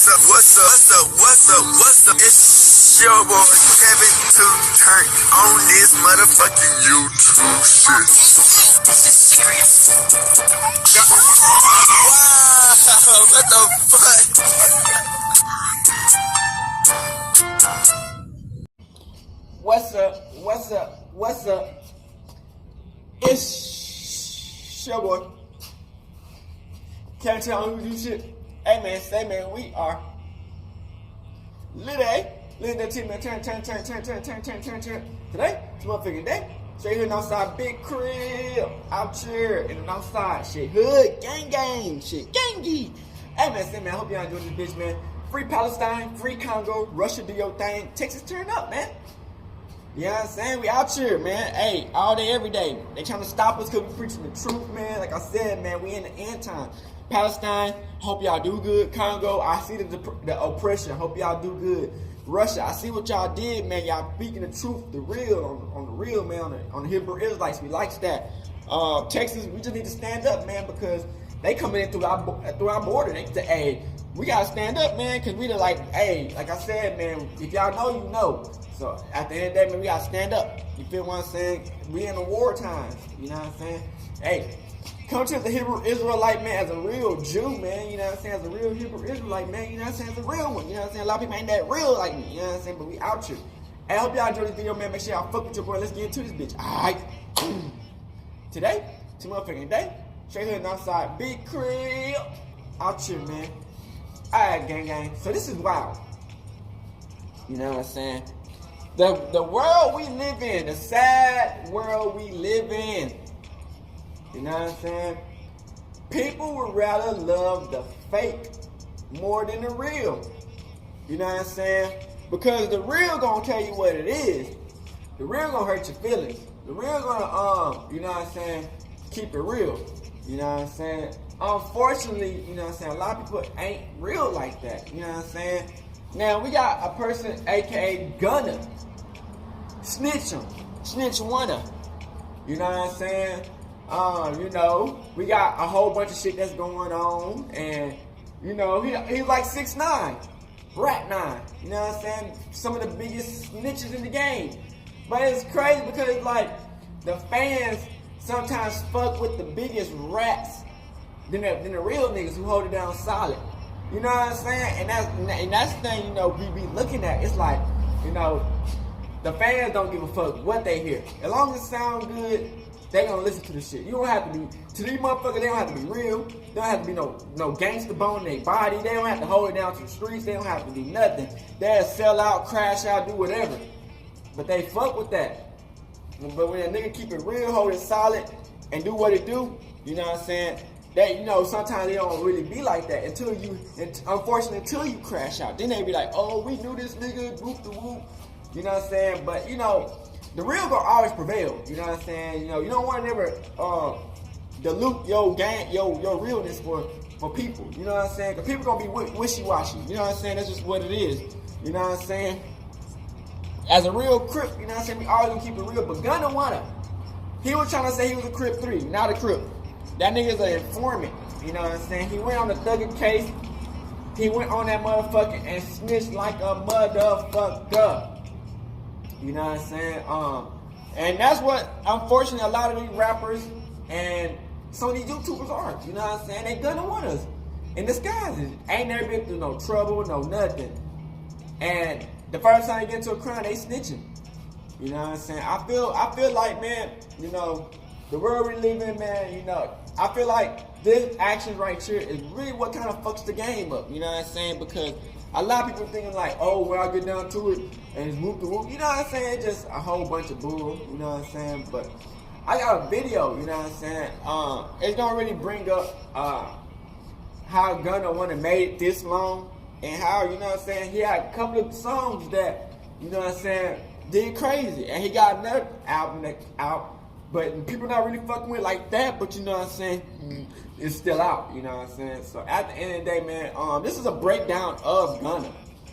What's up? It's your boy Kevin to turn on this motherfucking YouTube shit. This is serious. Wow, what the fuck? What's up? It's your boy Kevin to turn on YouTube shit. Hey man, say man, we are Lit that team, man. Turn. Today, it's motherfucking day. Straight here outside, big crib, out here, and then outside, shit, hood, gang, shit, gangy. Hey, man, say, man, I hope y'all enjoy this bitch, man. Free Palestine, free Congo, Russia, do your thing. Texas, turn up, man. You know what I'm saying? We out here, man. Hey, all day, every day. They trying to stop us because we preaching the truth, man. Like I said, man, we in the end time. Palestine, hope y'all do good. Congo, I see the oppression. Hope y'all do good. Russia, I see what y'all did, man. Y'all speaking the truth, the real, on the real, man, on the Hebrew Israelites. We likes that. Texas, we just need to stand up, man, because they coming in through our border. They say, hey, we gotta stand up, man, because we like, hey, like I said, man, if y'all know, you know. So at the end of the day, man, we gotta stand up. You feel what I'm saying? We in the war times. You know what I'm saying? Hey, come to the Hebrew Israelite, man, as a real Jew, man, you know what I'm saying? As a real Hebrew Israelite, man, you know what I'm saying? As a real one, you know what I'm saying? A lot of people ain't that real like me, you know what I'm saying? But we out here. Hey, I hope y'all enjoyed this video, man. Make sure y'all fuck with your boy. Let's get into this bitch. Alright. Today, it's a motherfucking day. Straight here and outside, big crib. Out here, man. Alright, gang. So this is wild. You know what I'm saying? The world we live in, the sad world we live in. You know what I'm saying? People would rather love the fake more than the real. You know what I'm saying? Because the real gonna tell you what it is. The real gonna hurt your feelings. The real gonna, you know what I'm saying, keep it real. You know what I'm saying? Unfortunately, you know what I'm saying, a lot of people ain't real like that. You know what I'm saying? Now, we got a person, aka Gunna. Snitch wanna. You know what I'm saying? You know, we got a whole bunch of shit that's going on, and you know, he's like 6'9", Rat 9. You know what I'm saying? Some of the biggest snitches in the game. But it's crazy because like the fans sometimes fuck with the biggest rats than the real niggas who hold it down solid. You know what I'm saying? And that's the thing, you know, we be looking at. It's like, you know, the fans don't give a fuck what they hear. As long as it sounds good, they gonna listen to the shit. You don't have to be, to these motherfuckers, they don't have to be real. They don't have to be no gangster bone in their body. They don't have to hold it down to the streets. They don't have to do nothing. They'll sell out, crash out, do whatever. But they fuck with that. But when a nigga keep it real, hold it solid, and do what it do, you know what I'm saying? They, you know, sometimes they don't really be like that until you crash out. Then they be like, oh, we knew this nigga, whoop the whoop. You know what I'm saying? But, you know, the real gonna always prevail. You know what I'm saying? You know, you don't want to never dilute your realness for people. You know what I'm saying? Because people gonna be wishy-washy. You know what I'm saying? That's just what it is. You know what I'm saying? As a real Crip, you know what I'm saying? We always gonna keep it real. But Gunna wanna. He was trying to say he was a Crip 3, not a Crip. That nigga's an informant. You know what I'm saying? He went on the Thugg case. He went on that motherfucker and snitched like a motherfucker. You know what I'm saying? And that's what, unfortunately, a lot of these rappers and some of these YouTubers are. You know what I'm saying? They gonna want us in disguises. Ain't never been through no trouble, no nothing. And the first time they get into a crime, they snitching. You know what I'm saying? I feel like, man, you know, the world we live in, man, you know, I feel like this action right here is really what kind of fucks the game up. You know what I'm saying? Because a lot of people thinking like, oh, when I get down to it, and it's whoop the whoop. You know what I'm saying? Just a whole bunch of bull. You know what I'm saying? But I got a video. You know what I'm saying? It's gonna really bring up how Gunna wanna made it this long, and how, you know what I'm saying, he had a couple of songs that, you know what I'm saying, did crazy, and he got another album that's out. But people not really fucking with like that, but you know what I'm saying, it's still out, you know what I'm saying? So at the end of the day, man, this is a breakdown of Gunna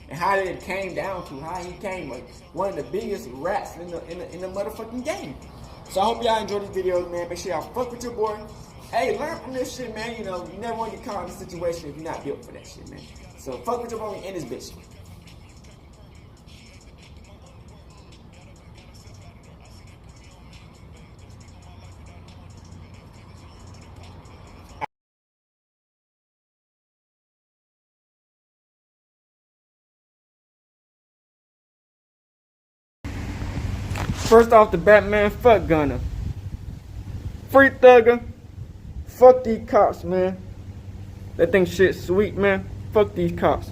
and how it came down to how he came like one of the biggest rats in the motherfucking game. So I hope y'all enjoyed this video, man. Make sure y'all fuck with your boy. Hey, learn from this shit, man. You know, you never want to get caught in a situation if you're not built for that shit, man. So fuck with your homie in this bitch. First off the bat, man, fuck Gunna. Free Thugger. Fuck these cops, man. That thing shit sweet, man. Fuck these cops.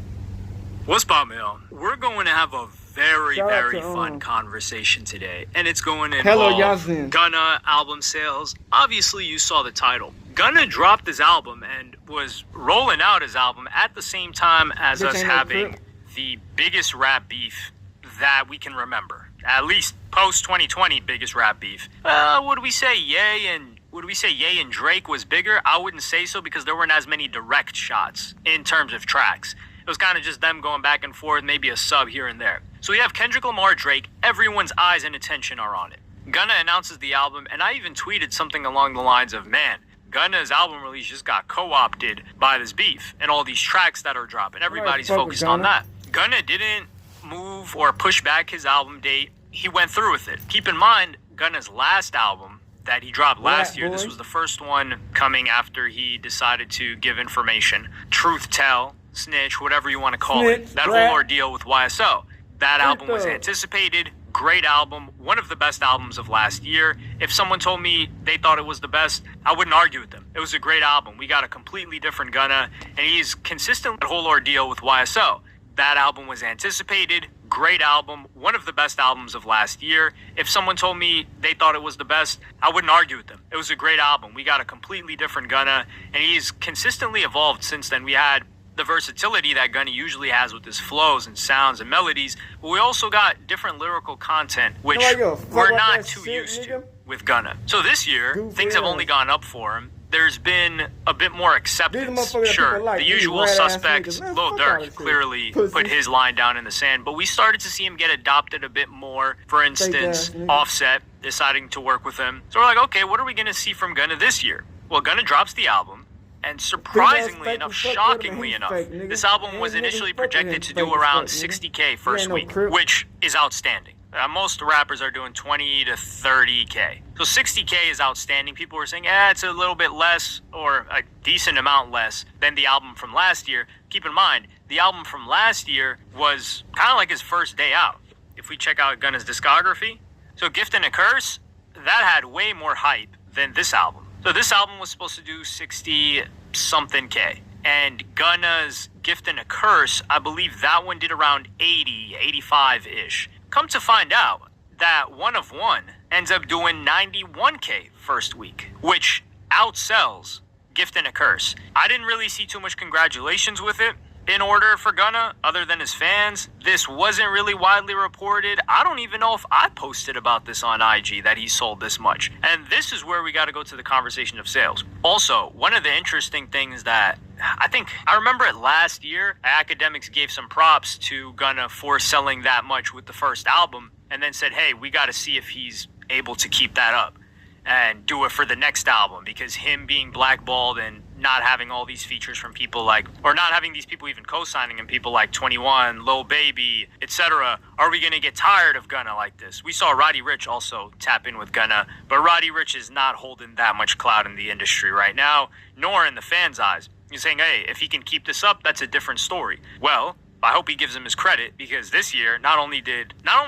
What's up, man? We're going to have a very Shout out to, fun conversation today, and it's going to Hello, involve Yazin. Gunna album sales. Obviously, you saw the title. Gunna dropped his album and was rolling out his album at the same time as Bitch us ain't no having crip. the biggest rap beef that we can remember. At least post 2020, biggest rap beef. Would we say Ye and Drake was bigger? I wouldn't say so because there weren't as many direct shots in terms of tracks. It was kind of just them going back and forth, maybe a sub here and there. So we have Kendrick Lamar, Drake. Everyone's eyes and attention are on it. Gunna announces the album, and I even tweeted something along the lines of, man, Gunna's album release just got co-opted by this beef and all these tracks that are dropping. Everybody's fuck with focused on Gunna. that. Gunna didn't move or push back his album date. He went through with it. Keep in mind, Gunna's last album that he dropped last year, this Rattboi. was the first one coming after he decided to give information, truth tell, snitch, whatever you want to call Snitch, it. That rat. whole ordeal with YSO. That album was Thugg. anticipated, great album, one of the best albums of last year. If someone told me they thought it was the best, I wouldn't argue with them. It was a great album. We got a completely different Gunna, and he's consistent with the whole ordeal with YSO. That album was anticipated, great album, one of the best albums of last year. If someone told me they thought it was the best, I wouldn't argue with them. It was a great album. We got a completely different Gunna, and he's consistently evolved since then. We had the versatility that Gunna usually has with his flows and sounds and melodies, but we also got different lyrical content, which Nobody give a fuck we're about not that too shit, used nigga. to with Gunna. So this year, Goofy things have ass. only gone up for him. There's been a bit more acceptance. motherfuckers that Sure, people like, the these usual rat-ass suspects, niggas, man, Lil fuck all that Durk shit. clearly Pussy. put his line down in the sand, but we started to see him get adopted a bit more. For instance, nigga. Offset deciding to work with him. So we're like, okay, what are we going to see from Gunna this year? Well, Gunna drops the album, and surprisingly fake enough, as fuck with him, shockingly he's enough, fake, nigga. this album Ain't was niggas initially fuck with him, projected to fake do as around fuck, nigga. 60K first ain't no week, crip. which is outstanding. Most rappers are doing 20 to 30K. So 60K is outstanding. People were saying, it's a little bit less or a decent amount less than the album from last year. Keep in mind, the album from last year was kind of like his first day out. If we check out Gunna's discography, so Gift and a Curse, that had way more hype than this album. So this album was supposed to do 60 something K. And Gunna's Gift and a Curse, I believe that one did around 80, 85-ish. Come to find out that One of One ends up doing 91K first week, which outsells Gift and a Curse. I didn't really see too much congratulations with it in order for Gunna, other than his fans. This wasn't really widely reported. I don't even know if I posted about this on IG that he sold this much. And this is where we got to go to the conversation of sales. Also, one of the interesting things that I remember it last year, academics gave some props to Gunna for selling that much with the first album, and then said, hey, we got to see if he's able to keep that up and do it for the next album, because him being blackballed and not having all these features from people like, or not having these people even co-signing him, people like 21, Lil Baby, etc. Are we going to get tired of Gunna like this? We saw Roddy Ricch also tap in with Gunna, but Roddy Ricch is not holding that much clout in the industry right now, nor in the fans' eyes. He's saying, hey, if he can keep this up, that's a different story. Well, I hope he gives him his credit, because this year, not only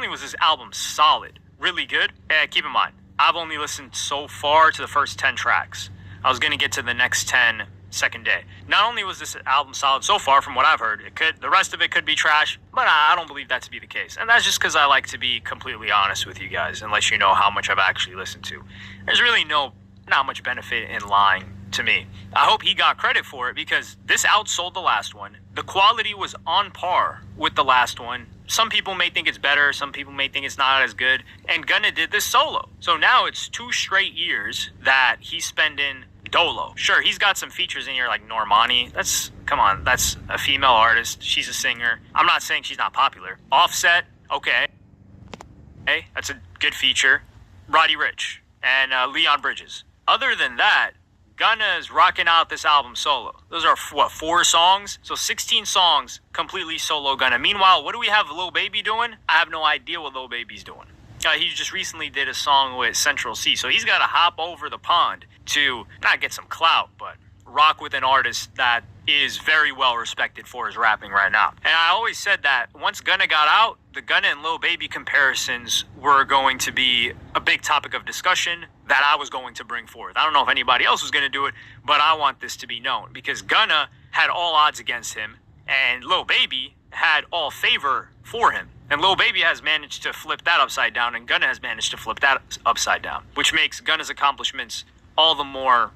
was this album solid, really good, keep in mind, I've only listened so far to the first 10 tracks. I was going to get to the next 10 second day. Not only was this album solid so far from what I've heard, the rest of it could be trash, but I don't believe that to be the case. And that's just because I like to be completely honest with you guys, unless you know how much I've actually listened to. There's really not much benefit in lying to me. I hope he got credit for it, because this outsold the last one. The quality was on par with the last one. Some people may think it's better, some people may think it's not as good, and Gunna did this solo. So now it's 2 straight years that he's spending dolo. Sure, he's got some features in here like Normani. That's a female artist. She's a singer. I'm not saying she's not popular. Offset, okay. Hey, that's a good feature. Roddy Ricch and Leon Bridges. Other than that, Gunna's rocking out this album solo. Those are, 4 songs? So 16 songs, completely solo Gunna. Meanwhile, what do we have Lil Baby doing? I have no idea what Lil Baby's doing. He just recently did a song with Central C, so he's got to hop over the pond to not get some clout, but rock with an artist that is very well respected for his rapping right now. And I always said that once Gunna got out, the Gunna and Lil Baby comparisons were going to be a big topic of discussion that I was going to bring forth. I don't know if anybody else was going to do it, but I want this to be known because Gunna had all odds against him and Lil Baby had all favor for him. And Lil Baby has managed to flip that upside down and Gunna has managed to flip that upside down, which makes Gunna's accomplishments all the more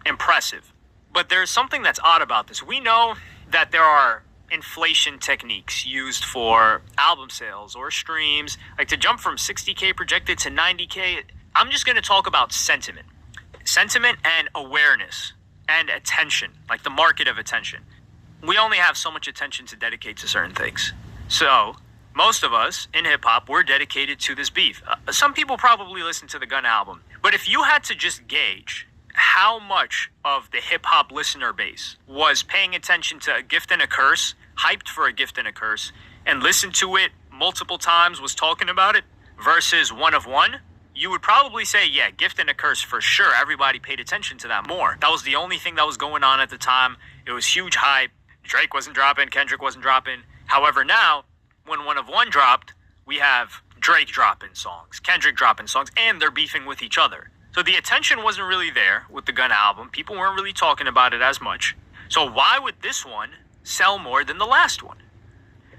impressive. But there's something that's odd about this. We know that there are inflation techniques used for album sales or streams. Like to jump from 60K projected to 90K, I'm just going to talk about sentiment. Sentiment and awareness and attention, like the market of attention. We only have so much attention to dedicate to certain things. So most of us in hip-hop, we're dedicated to this beef. Some people probably listen to the Gunna album. But if you had to just gauge how much of the hip-hop listener base was paying attention to A Gift and a Curse, hyped for A Gift and a Curse, and listened to it multiple times, was talking about it, versus One of One, you would probably say, yeah, Gift and a Curse for sure. Everybody paid attention to that more. That was the only thing that was going on at the time. It was huge hype. Drake wasn't dropping. Kendrick wasn't dropping. However, now, when One of One dropped, we have Drake dropping songs, Kendrick dropping songs, and they're beefing with each other. So the attention wasn't really there with the Gunna album. People weren't really talking about it as much. So why would this one sell more than the last one?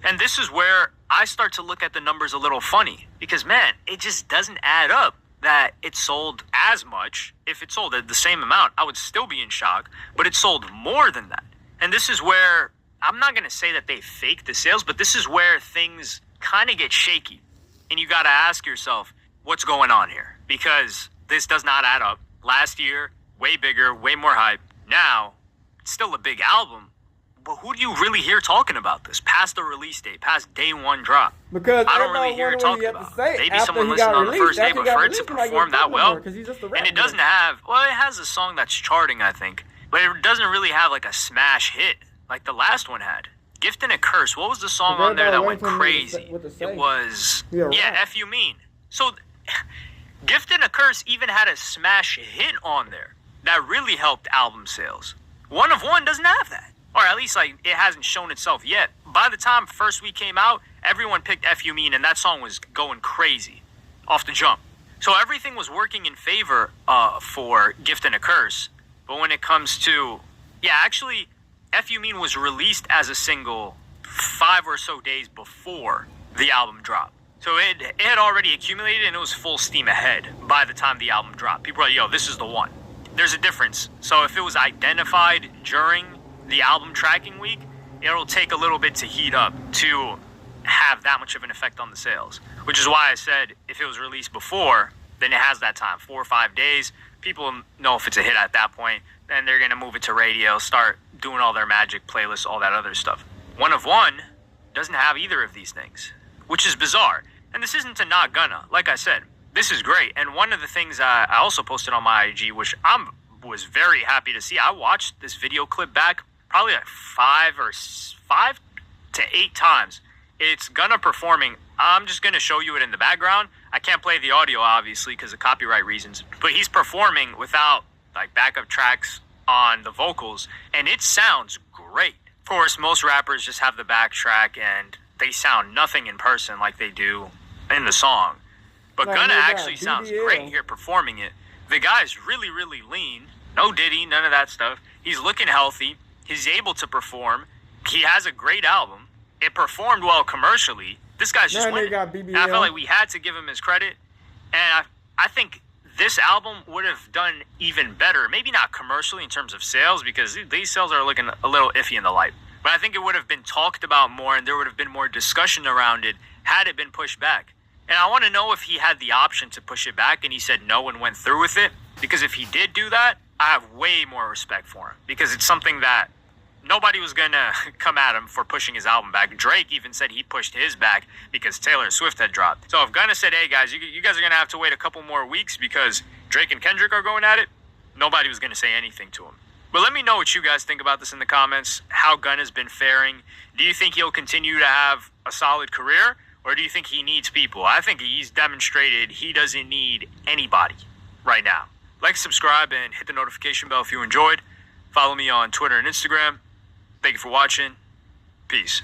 And this is where I start to look at the numbers a little funny. Because, man, it just doesn't add up that it sold as much. If it sold at the same amount, I would still be in shock. But it sold more than that. And this is where, I'm not going to say that they faked the sales, but this is where things kind of get shaky. And you got to ask yourself, what's going on here? Because this does not add up. Last year, way bigger, way more hype. Now, it's still a big album. But who do you really hear talking about this? Past the release date, past day one drop. Because I don't really hear it talking about it. Maybe someone listened on the first day, but for it to perform that well, and it doesn't have, well, it has a song that's charting, I think. But it doesn't really have like a smash hit like the last one had. Gift and a Curse. What was the song on there that went crazy? It was, F You Mean. So Gift and a Curse even had a smash hit on there that really helped album sales. One of One doesn't have that. Or at least like it hasn't shown itself yet. By the time first week came out, everyone picked F You Mean and that song was going crazy off the jump. So everything was working in favor for Gift and a Curse. But when it comes to, actually, F You Mean was released as a single 5 or so days before the album dropped. So it had already accumulated and it was full steam ahead by the time the album dropped. People were like, yo, this is the one. There's a difference. So if it was identified during the album tracking week, it'll take a little bit to heat up to have that much of an effect on the sales. Which is why I said if it was released before, then it has that time, 4 or 5 days. People know if it's a hit at that point. Then they're going to move it to radio, start doing all their magic playlists, all that other stuff. One of One doesn't have either of these things, which is bizarre. And this isn't to knock Gunna. Like I said, this is great. And one of the things I also posted on my IG, which I was very happy to see, I watched this video clip back probably like 5 to 8 times. It's Gunna performing. I'm just going to show you it in the background. I can't play the audio, obviously, because of copyright reasons. But he's performing without like backup tracks on the vocals, and it sounds great. Of course, most rappers just have the backtrack, and they sound nothing in person like they do in the song. But Gunna actually sounds great here performing it. The guy's really, really lean. No Diddy, none of that stuff. He's looking healthy. He's able to perform. He has a great album. It performed well commercially. This guy's just winning. And I felt like we had to give him his credit. And I think this album would have done even better. Maybe not commercially in terms of sales, because these sales are looking a little iffy in the light. But I think it would have been talked about more, and there would have been more discussion around it had it been pushed back. And I want to know if he had the option to push it back and he said no and went through with it. Because if he did do that, I have way more respect for him. Because it's something that nobody was going to come at him for pushing his album back. Drake even said he pushed his back because Taylor Swift had dropped. So if Gunna said, hey guys, you guys are going to have to wait a couple more weeks because Drake and Kendrick are going at it, nobody was going to say anything to him. But let me know what you guys think about this in the comments, how Gunna's been faring. Do you think he'll continue to have a solid career, or do you think he needs people? I think he's demonstrated he doesn't need anybody right now. Like, subscribe, and hit the notification bell if you enjoyed. Follow me on Twitter and Instagram. Thank you for watching. Peace.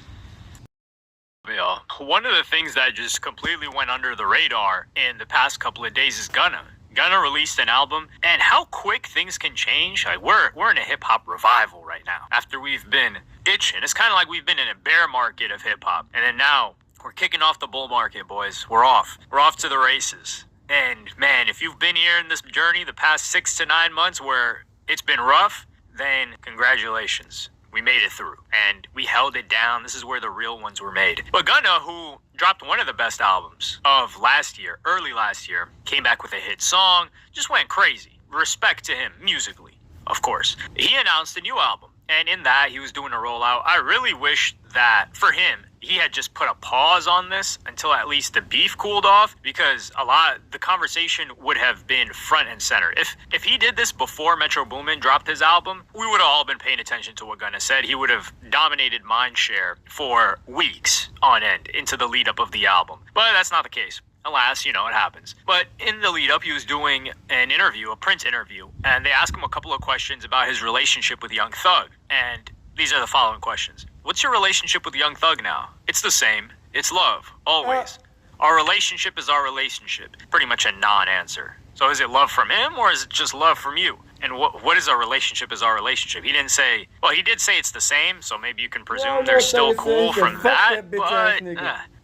One of the things that just completely went under the radar in the past couple of days is Gunna. Gunna released an album, and how quick things can change. Like, we're in a hip-hop revival right now. After we've been itching, it's kind of like we've been in a bear market of hip-hop, and then now we're kicking off the bull market, boys. We're off to the races. And man, if you've been here in this journey the past 6 to 9 months where it's been rough, then congratulations. We made it through, and we held it down. This is where the real ones were made. But Gunna, who dropped one of the best albums of last year, early last year, came back with a hit song, just went crazy. Respect to him, musically, of course. He announced a new album, and in that, he was doing a rollout. I really wish that, for him, he had just put a pause on this until at least the beef cooled off, because the conversation would have been front and center. If he did this before Metro Boomin dropped his album, we would have all been paying attention to what Gunna said. He would have dominated mindshare for weeks on end into the lead up of the album. But that's not the case. Alas, it happens. But in the lead up, he was doing an interview, a print interview, and they asked him a couple of questions about his relationship with Young Thugg. And these are the following questions. What's your relationship with Young Thugg now? It's the same. It's love. Always. Our relationship is our relationship. Pretty much a non-answer. So is it love from him, or is it just love from you? And what is our relationship is our relationship? He didn't say, well, he did say it's the same, so maybe you can presume they're still cool from that. But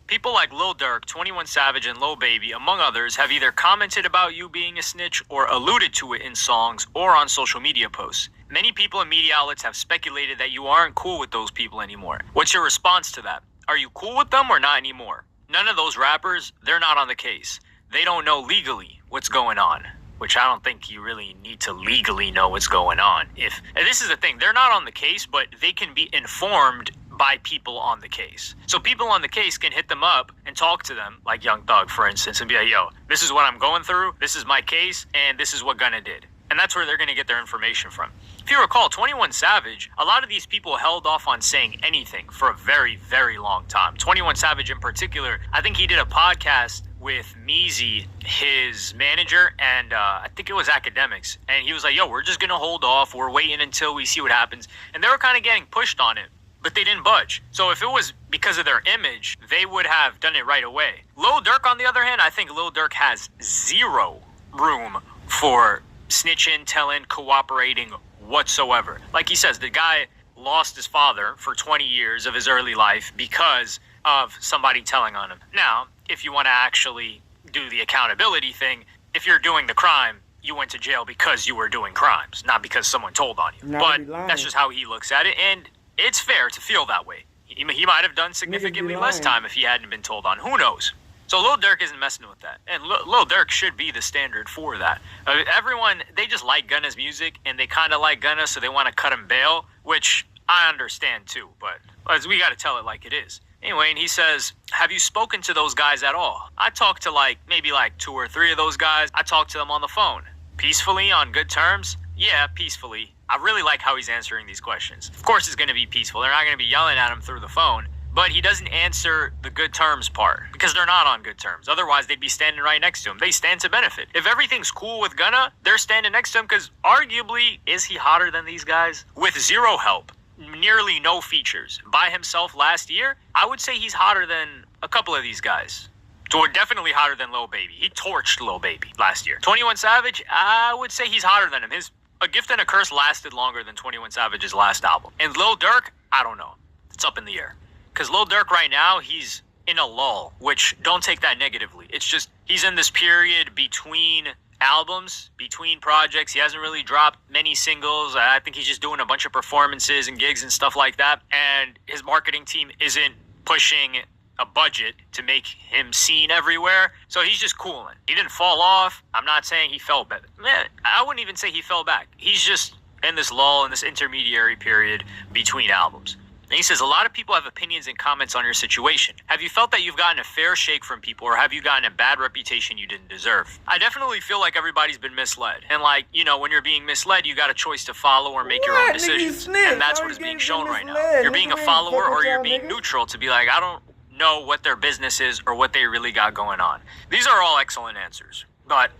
people like Lil Durk, 21 Savage, and Lil Baby, among others, have either commented about you being a snitch or alluded to it in songs or on social media posts. Many people and media outlets have speculated that you aren't cool with those people anymore. What's your response to that? Are you cool with them or not anymore? None of those rappers, they're not on the case. They don't know legally what's going on, which I don't think you really need to legally know what's going on. And this is the thing, they're not on the case, but they can be informed by people on the case. So people on the case can hit them up and talk to them, like Young Thugg, for instance, and be like, yo, this is what I'm going through, this is my case, and this is what Gunna did. And that's where they're going to get their information from. If you recall, 21 Savage, a lot of these people held off on saying anything for a very, very long time. 21 Savage in particular, I think he did a podcast with Meezy, his manager, and I think it was Academics. And he was like, yo, we're just going to hold off. We're waiting until we see what happens. And they were kind of getting pushed on it, but they didn't budge. So if it was because of their image, they would have done it right away. Lil Durk, on the other hand, I think Lil Durk has zero room for snitching, telling, cooperating whatsoever. Like he says, the guy lost his father for 20 years of his early life because of somebody telling on him. Now, if you want to actually do the accountability thing, if you're doing the crime, you went to jail because you were doing crimes, not because someone told on you. But that's just how he looks at it, and it's fair to feel that way. He might have done significantly less time if he hadn't been told on. Who knows? So Lil Durk isn't messing with that. And Lil Durk should be the standard for that. Everyone, they just like Gunna's music, and they kind of like Gunna, so they want to cut him bail, which I understand too, but we got to tell it like it is. Anyway, and he says, have you spoken to those guys at all? I talked to maybe 2 or 3 of those guys. I talked to them on the phone. Peacefully, on good terms? Yeah, peacefully. I really like how he's answering these questions. Of course it's going to be peaceful. They're not going to be yelling at him through the phone. But he doesn't answer the good terms part because they're not on good terms. Otherwise, they'd be standing right next to him. They stand to benefit. If everything's cool with Gunna, they're standing next to him because arguably, is he hotter than these guys? With zero help, nearly no features, by himself last year, I would say he's hotter than a couple of these guys. So definitely hotter than Lil Baby. He torched Lil Baby last year. 21 Savage, I would say he's hotter than him. A Gift and a Curse lasted longer than 21 Savage's last album. And Lil Durk, I don't know. It's up in the air. Because Lil Durk right now, he's in a lull, which don't take that negatively. It's just he's in this period between albums, between projects. He hasn't really dropped many singles. I think he's just doing a bunch of performances and gigs and stuff like that. And his marketing team isn't pushing a budget to make him seen everywhere. So he's just cooling. He didn't fall off. I'm not saying he fell back. Man, I wouldn't even say he fell back. He's just in this lull, in this intermediary period between albums. And he says, a lot of people have opinions and comments on your situation. Have you felt that you've gotten a fair shake from people, or have you gotten a bad reputation you didn't deserve? I definitely feel like everybody's been misled. And like, you know, when you're being misled, you got a choice to follow or make your own decisions. And that's what is being shown right now. You're being a follower or you're being neutral to be like, I don't know what their business is or what they really got going on. These are all excellent answers. But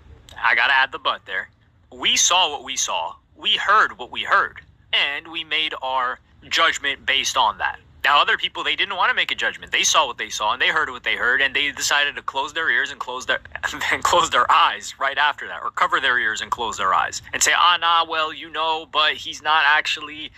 I gotta add the but there. We saw what we saw. We heard what we heard. And we made our judgment based on that. Now, other people, they didn't want to make a judgment. They saw what they saw and they heard what they heard, and they decided to close their ears and close their eyes right after that, or cover their ears and close their eyes and say, nah, well, you know, but he's not actually,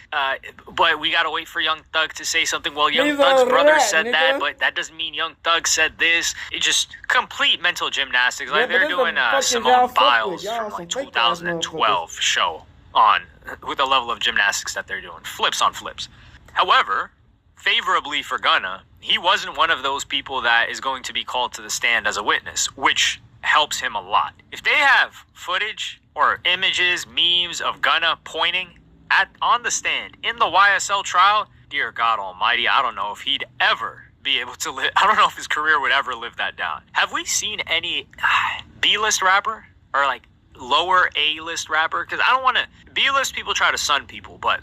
but we got to wait for Young Thug to say something. Well, Young Thug's brother said that, but that doesn't mean Young Thug said this. It's just complete mental gymnastics. Like they're doing Simone Biles from like 2012 show on with the level of gymnastics that they're doing. Flips on flips. However, favorably for Gunna, he wasn't one of those people that is going to be called to the stand as a witness, which helps him a lot. If they have footage or images, memes of Gunna pointing on the stand in the YSL trial, dear God Almighty, I don't know if he'd ever be able to live. I don't know if his career would ever live that down. Have we seen any B-list rapper or like lower A-list rapper? Because I don't want to. B-list people try to sun people, but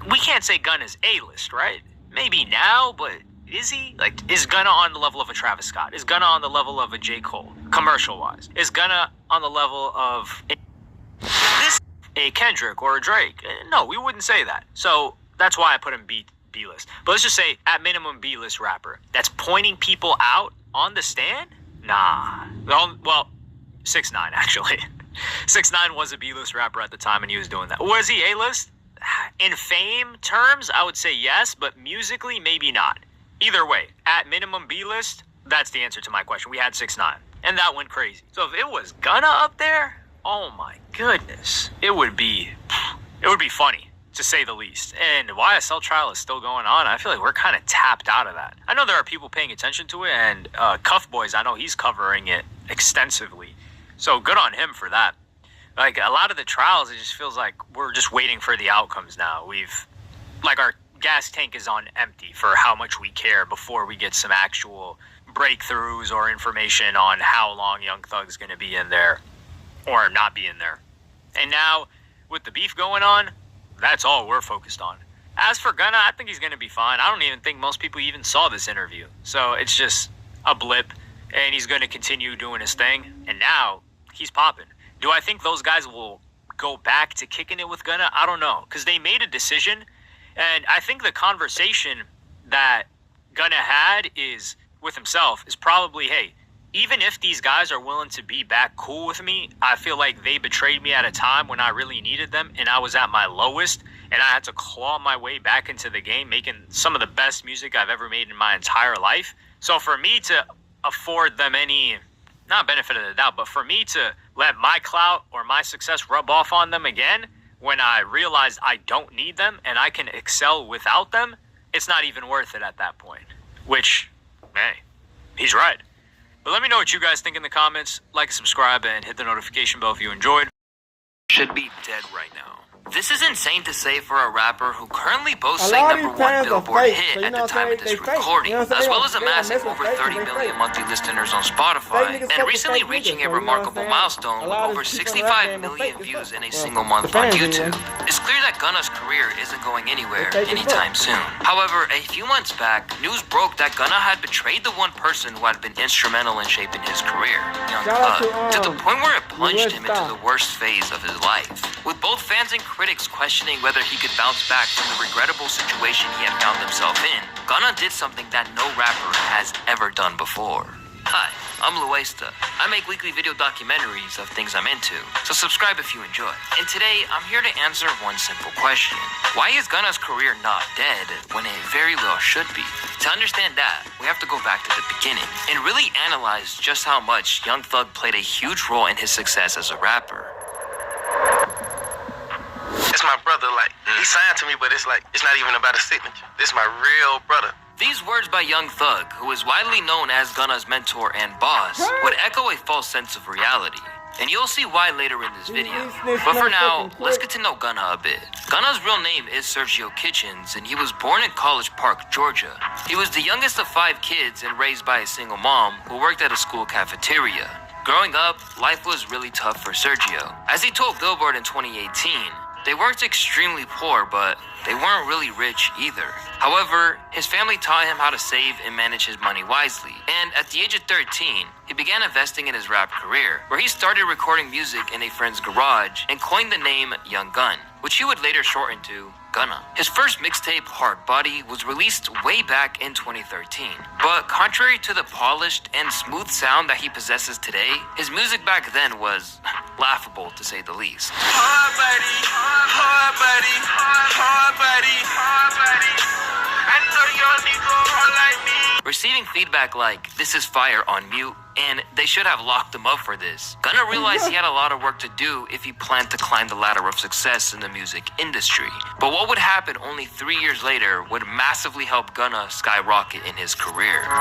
we can't say Gunna's A-list, right? Maybe now, but is he? Like, is Gunna on the level of a Travis Scott? Is Gunna on the level of a J. Cole, commercial-wise? Is Gunna on the level of a Kendrick or a Drake? No, we wouldn't say that. So that's why I put him B-list. But let's just say, at minimum, B-list rapper that's pointing people out on the stand? Nah. Well, 6ix9ine, actually. 6ix9ine was a B-list rapper at the time, and he was doing that. Was he A-list? In fame terms, I would say yes, but musically, maybe not. Either way, at minimum B-list, that's the answer to my question. We had 6ix9ine, and that went crazy. So if it was Gunna up there, oh my goodness, it would be funny, to say the least. And the YSL trial is still going on. I feel like we're kind of tapped out of that. I know there are people paying attention to it, and Cuff Boys, I know he's covering it extensively. So good on him for that. Like, a lot of the trials, it just feels like we're just waiting for the outcomes now. Our gas tank is on empty for how much we care before we get some actual breakthroughs or information on how long Young Thug's going to be in there or not be in there. And now, with the beef going on, that's all we're focused on. As for Gunna, I think he's going to be fine. I don't even think most people even saw this interview. So it's just a blip, and he's going to continue doing his thing. And now, he's popping. Do I think those guys will go back to kicking it with Gunna? I don't know, because they made a decision, and I think the conversation that Gunna had is with himself is probably, hey, even if these guys are willing to be back cool with me, I feel like they betrayed me at a time when I really needed them, and I was at my lowest, and I had to claw my way back into the game, making some of the best music I've ever made in my entire life. So for me to afford them any, not benefit of the doubt, but for me to let my clout or my success rub off on them again when I realized I don't need them and I can excel without them, it's not even worth it at that point. Which, hey, he's right. But let me know what you guys think in the comments. Like, subscribe, and hit the notification bell if you enjoyed. Should be dead right now. This is insane to say for a rapper who currently boasts a #1 Billboard hit at the time of this recording, as well as amassing over 30 million monthly listeners on Spotify, and recently reaching a remarkable milestone with over 65 million views in a single month on YouTube. It's clear that Gunna's career isn't going anywhere anytime soon. However, a few months back, news broke that Gunna had betrayed the one person who had been instrumental in shaping his career, Young Thug, to the point where it plunged him into the worst phase of his life. With both fans and critics questioning whether he could bounce back from the regrettable situation he had found himself in, Gunna did something that no rapper has ever done before. Hi, I'm Luesta. I make weekly video documentaries of things I'm into, so subscribe if you enjoy. And today, I'm here to answer one simple question. Why is Gunna's career not dead when it very well should be? To understand that, we have to go back to the beginning and really analyze just how much Young Thug played a huge role in his success as a rapper. It's my brother, he signed to me, but it's not even about a signature. This is my real brother. These words by Young Thug, who is widely known as Gunna's mentor and boss, would echo a false sense of reality. and you'll see why later in this video. But for now, let's get to know Gunna a bit. Gunna's real name is Sergio Kitchens, and he was born in College Park, Georgia. He was the youngest of 5 kids and raised by a single mom who worked at a school cafeteria. Growing up, life was really tough for Sergio. As he told Billboard in 2018, they weren't extremely poor, but they weren't really rich either. However, his family taught him how to save and manage his money wisely. And at the age of 13, he began investing in his rap career, where he started recording music in a friend's garage and coined the name Young Gun, which he would later shorten to Gunna. His first mixtape, Hard Body, was released way back in 2013. But contrary to the polished and smooth sound that he possesses today, his music back then was laughable to say the least. Hard body, hard body, hard body, hard body. I know y'all nigga hard like me. Receiving feedback like, "This is fire" on mute, and "they should have locked him up for this," Gunna realized he had a lot of work to do if he planned to climb the ladder of success in the music industry. But what would happen only 3 years later would massively help Gunna skyrocket in his career. I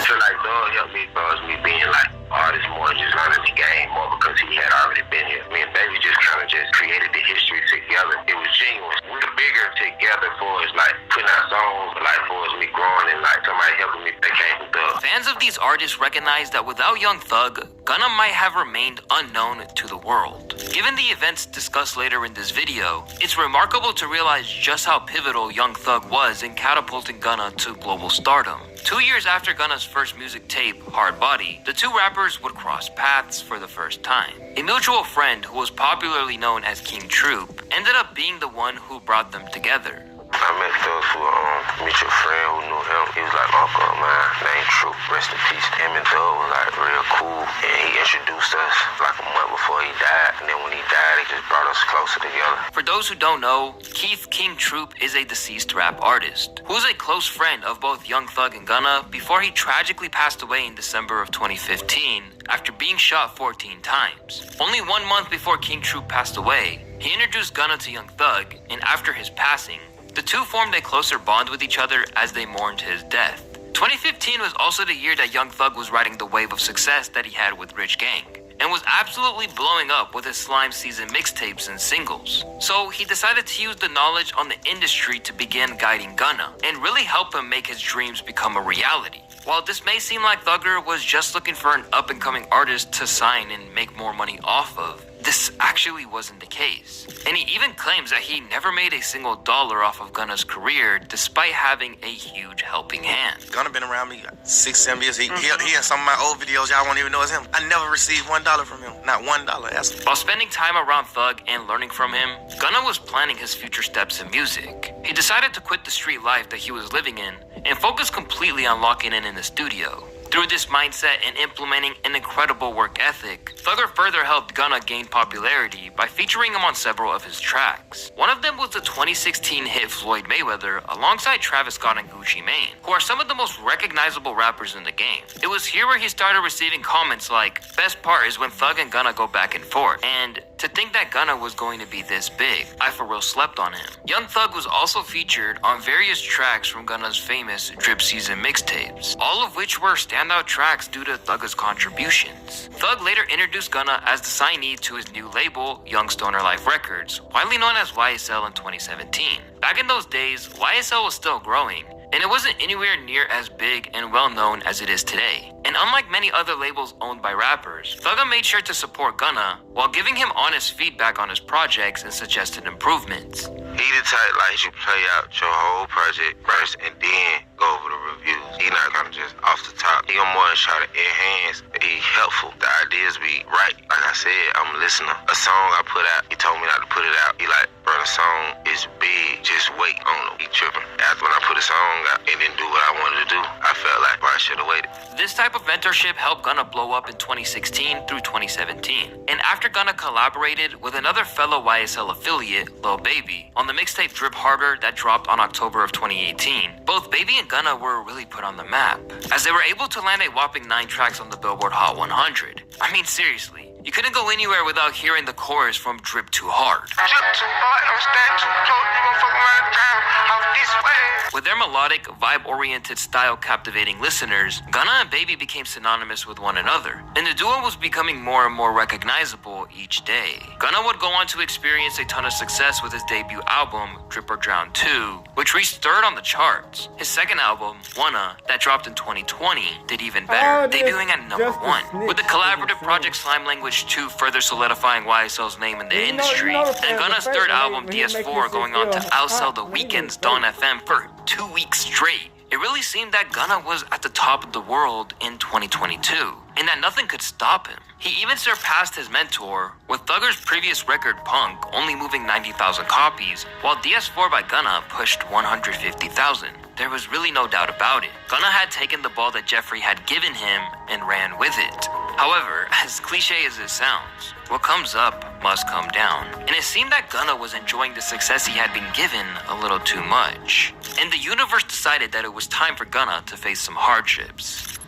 feel like Thugg helped me because me being like artist more just learning the game more because he had already been here. Me and Baby just kind of just created the history together. It was genuine. We were bigger together for us like putting out songs, but like for us me growing and like somebody helping me that came from Thugg. Fans of these artists recognize that without Young Thugg, Gunna might have remained unknown to the world. Given the events discussed later in this video, it's remarkable to realize just how pivotal Young Thugg was in catapulting Gunna to global stardom. 2 years after Gunna's first music tape, Hard Body, the two rappers would cross paths for the first time. A mutual friend who was popularly known as King Troop ended up being the one who brought them together. I met Thugg through a mutual friend who knew him. He was like uncle of mine, named Troop, rest in peace. Him and Thugg was like real cool, and he introduced us like a month before he died. And then when he died, he just brought us closer together. For those who don't know, Keith King Troop is a deceased rap artist who was a close friend of both Young Thugg and Gunna before he tragically passed away in December of 2015 after being shot 14 times. Only 1 month before King Troop passed away, he introduced Gunna to Young Thugg, and after his passing, the two formed a closer bond with each other as they mourned his death. 2015 was also the year that Young Thugg was riding the wave of success that he had with Rich Gang, and was absolutely blowing up with his Slime Season mixtapes and singles. So he decided to use the knowledge on the industry to begin guiding Gunna, and really help him make his dreams become a reality. While this may seem like Thugger was just looking for an up-and-coming artist to sign and make more money off of, this actually wasn't the case. And he even claims that he never made a single dollar off of Gunna's career despite having a huge helping hand. Gunna been around me 6-7 years. He in some of my old videos y'all won't even know it's him. I never received $1 from him. Not $1. While spending time around Thugg and learning from him, Gunna was planning his future steps in music. He decided to quit the street life that he was living in and focus completely on locking in the studio. Through this mindset and implementing an incredible work ethic, Thugger further helped Gunna gain popularity by featuring him on several of his tracks. One of them was the 2016 hit Floyd Mayweather alongside Travis Scott and Gucci Mane, who are some of the most recognizable rappers in the game. It was here where he started receiving comments like, "Best part is when Thugg and Gunna go back and forth," and "To think that Gunna was going to be this big, I for real slept on him." Young Thugg was also featured on various tracks from Gunna's famous Drip Season mixtapes, all of which were standout tracks due to Thugger's contributions. Thugg later introduced Gunna as the signee to his new label, Young Stoner Life Records, widely known as YSL in 2017. Back in those days, YSL was still growing, and it wasn't anywhere near as big and well known as it is today. And unlike many other labels owned by rappers, Thugger made sure to support Gunna while giving him honest feedback on his projects and suggested improvements. He the type like you play out your whole project first and then go over the reviews. He not gonna just off the top. He gonna more try to enhance, be helpful. The ideas be right. Like I said, I'm a listener. A song I put out, he told me not to put it out. He like, bro, the song is big. Just wait. I don't know. He tripping. After when I put a song out and didn't do what I wanted to do, I felt like, bro, I should have waited. This type of mentorship helped Gunna blow up in 2016 through 2017. And after Gunna collaborated with another fellow YSL affiliate, Lil Baby, on the mixtape Drip Harder that dropped on October of 2018, both Baby and Gunna were really put on the map, as they were able to land a whopping 9 tracks on the Billboard Hot 100. I mean, seriously, you couldn't go anywhere without hearing the chorus from Drip Too Hard. Drip too hard, I'm staying too close, you gon' fuck around down, out this way. With their melodic, vibe-oriented style captivating listeners, Gunna and Baby became synonymous with one another, and the duo was becoming more and more recognizable each day. Gunna would go on to experience a ton of success with his debut album, Drip or Drown 2, which reached 3rd on the charts. His second album, Wanna, that dropped in 2020, did even better, debuting at number 1, with the collaborative project Slime Language 2 further solidifying YSL's name in the industry, and Gunna's third album, DS4, going on to outsell The Weeknd's Dawn FM for 2 weeks straight. It really seemed that Gunna was at the top of the world in 2022, and that nothing could stop him. He even surpassed his mentor, with Thugg's previous record Punk only moving 90,000 copies, while DS4 by Gunna pushed 150,000. There was really no doubt about it. Gunna had taken the ball that Jeffrey had given him and ran with it. However, as cliche as it sounds, what comes up must come down. And it seemed that Gunna was enjoying the success he had been given a little too much. And the universe decided that it was time for Gunna to face some hardships.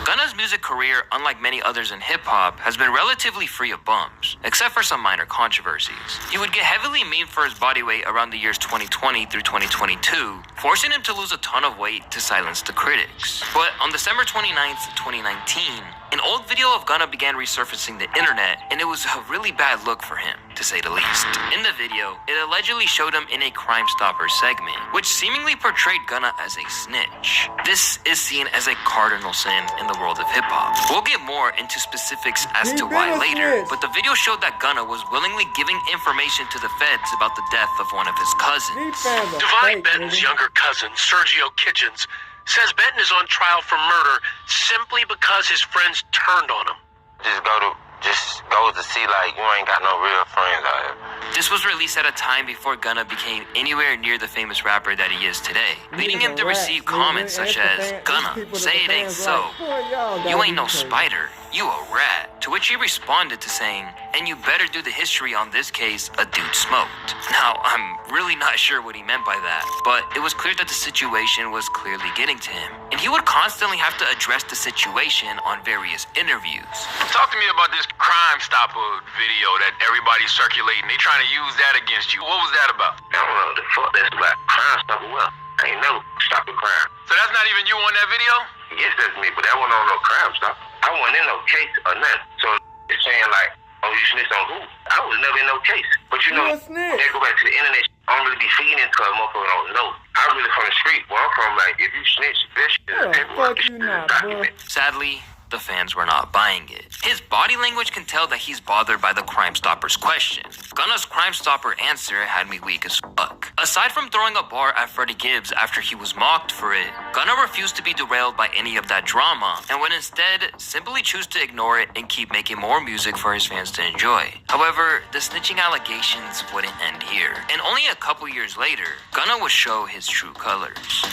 Gunna's music career, unlike many others in hip-hop, has been relatively free of bumps, except for some minor controversies. He would get heavily memed for his body weight around the years 2020 through 2022, forcing him to lose a ton of weight to silence the critics. But on December 29th, 2019, an old video of Gunna began resurfacing the internet, and it was a really bad look for him, to say the least. In the video, it allegedly showed him in a Crime Stopper segment, which seemingly portrayed Gunna as a snitch. This is seen as a cardinal sin in the world of hip-hop. We'll get more into specifics as to why later, but the video showed that Gunna was willingly giving information to the feds about the death of one of his cousins. Divine Benton's younger cousin, Sergio Kitchens, says Benton is on trial for murder simply because his friends turned on him. Just go to see like you ain't got no real friends out here. This was released at a time before Gunna became anywhere near the famous rapper that he is today, leading him to receive comments such as, "Gunna, say it ain't so. You ain't no spider, you a rat." To which he responded to saying, "And you better do the history on this case a dude smoked." Now, I'm really not sure what he meant by that, but it was clear that the situation was clearly getting to him, and he would constantly have to address the situation on various interviews. Talk to me about this Crime Stopper video that everybody's circulating. They trying to use that against you. What was that about? I don't know what the fuck that's about. Crime Stopper, well, I ain't never stopped a crime. So that's not even you on that video? Yes, that's me, but that wasn't on no Crime Stopper. I wasn't in no case or nothing. So it's saying like, oh, you snitched on who? I was never in no case. But you know, they go back to the internet. I don't really be feeding into a motherfucker don't know. I'm really from the street. Where I'm from, like, if you snitch, this shit is everywhere. This shit is documented. Sadly, the fans were not buying it. His body language can tell that he's bothered by the Crime Stopper's question. Gunna's Crime Stopper answer had me weak as fuck. Aside from throwing a bar at Freddie Gibbs after he was mocked for it, Gunna refused to be derailed by any of that drama and would instead simply choose to ignore it and keep making more music for his fans to enjoy. However, the snitching allegations wouldn't end here, and only a couple years later, Gunna would show his true colors.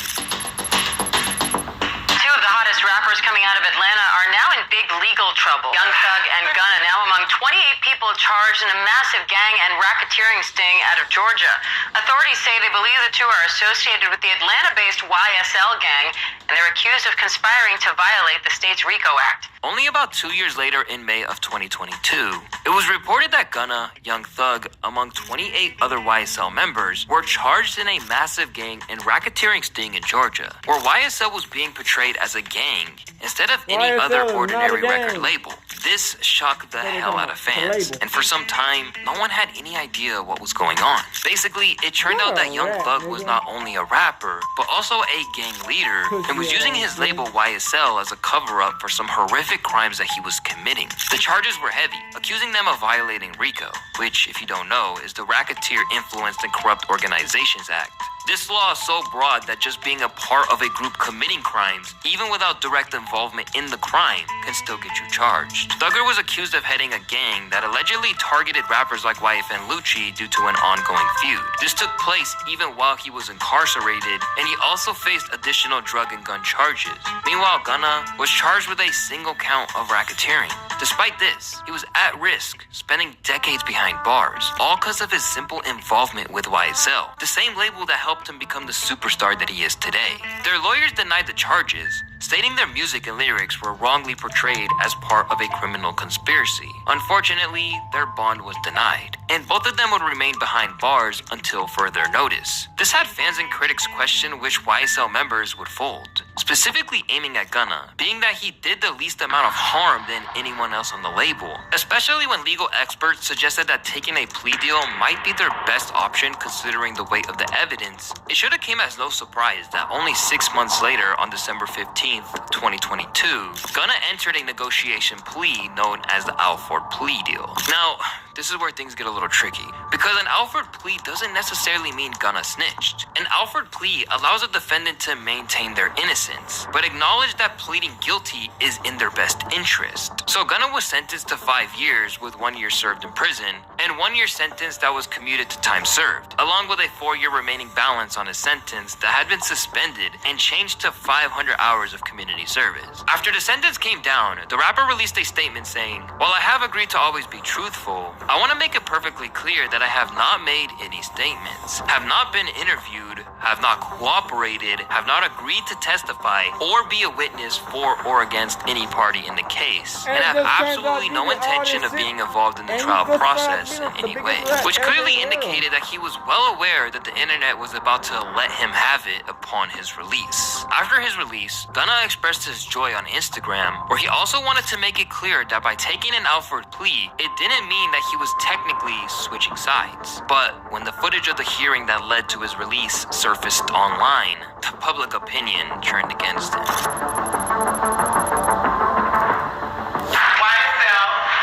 Two of the hottest rappers coming out of Atlanta are now in big legal trouble. Young Thugg and Gunna now among 28 people charged in a massive gang and racketeering sting out of Georgia. Authorities say they believe the two are associated with the Atlanta-based YSL gang, and they're accused of conspiring to violate the state's RICO Act. Only about 2 years later, in May of 2022, it was reported that Gunna, Young Thugg, among 28 other YSL members, were charged in a massive gang and racketeering sting in Georgia, where YSL was being portrayed as a gang instead of any other ordinary record label. This shocked the hell out of fans, and for some time, no one had any idea what was going on. Basically, it turned out that Young Thugg was not only a rapper, but also a gang leader, and was using his label YSL as a cover-up for some horrific crimes that he was committing. The charges were heavy, accusing them of violating RICO, which, if you don't know, is the Racketeer Influenced and Corrupt Organizations Act. This law is so broad that just being a part of a group committing crimes, even without direct involvement in the crime, can still get you charged. Thugger was accused of heading a gang that allegedly targeted rappers like YFN Lucci due to an ongoing feud. This took place even while he was incarcerated, and he also faced additional drug and gun charges. Meanwhile, Gunna was charged with a single count of racketeering. Despite this, he was at risk, spending decades behind bars, all because of his simple involvement with YSL, the same label that helped him become the superstar that he is today. Their lawyers denied the charges, stating their music and lyrics were wrongly portrayed as part of a criminal conspiracy. Unfortunately, their bond was denied, and both of them would remain behind bars until further notice. This had fans and critics question which YSL members would fold, specifically aiming at Gunna, being that he did the least amount of harm than anyone else on the label, especially when legal experts suggested that taking a plea deal might be their best option considering the weight of the evidence. It should have came as no surprise that only 6 months later, on December 15th, 2022, Gunna entered a negotiation plea known as the Alford plea deal. Now, this is where things get a little tricky, because an Alford plea doesn't necessarily mean Gunna snitched. An Alford plea allows a defendant to maintain their innocence, but acknowledge that pleading guilty is in their best interest. So Gunna was sentenced to 5 years with 1 year served in prison, and 1 year sentence that was commuted to time served, along with a 4-year remaining balance on his sentence that had been suspended and changed to 500 hours of community service. After the sentence came down, the rapper released a statement saying, "While I have agreed to always be truthful, I want to make it perfectly clear that I have not made any statements, have not been interviewed, have not cooperated, have not agreed to testify or be a witness for or against any party in the case, and have absolutely no intention of being involved in the trial process in any way," which clearly indicated that he was well aware that the internet was about to let him have it upon his release. After his release, Gunna expressed his joy on Instagram, where he also wanted to make it clear that by taking an Alford plea, it didn't mean that he was technically switching sides. But when the footage of the hearing that led to his release surfaced online, the public opinion turned against him. YSL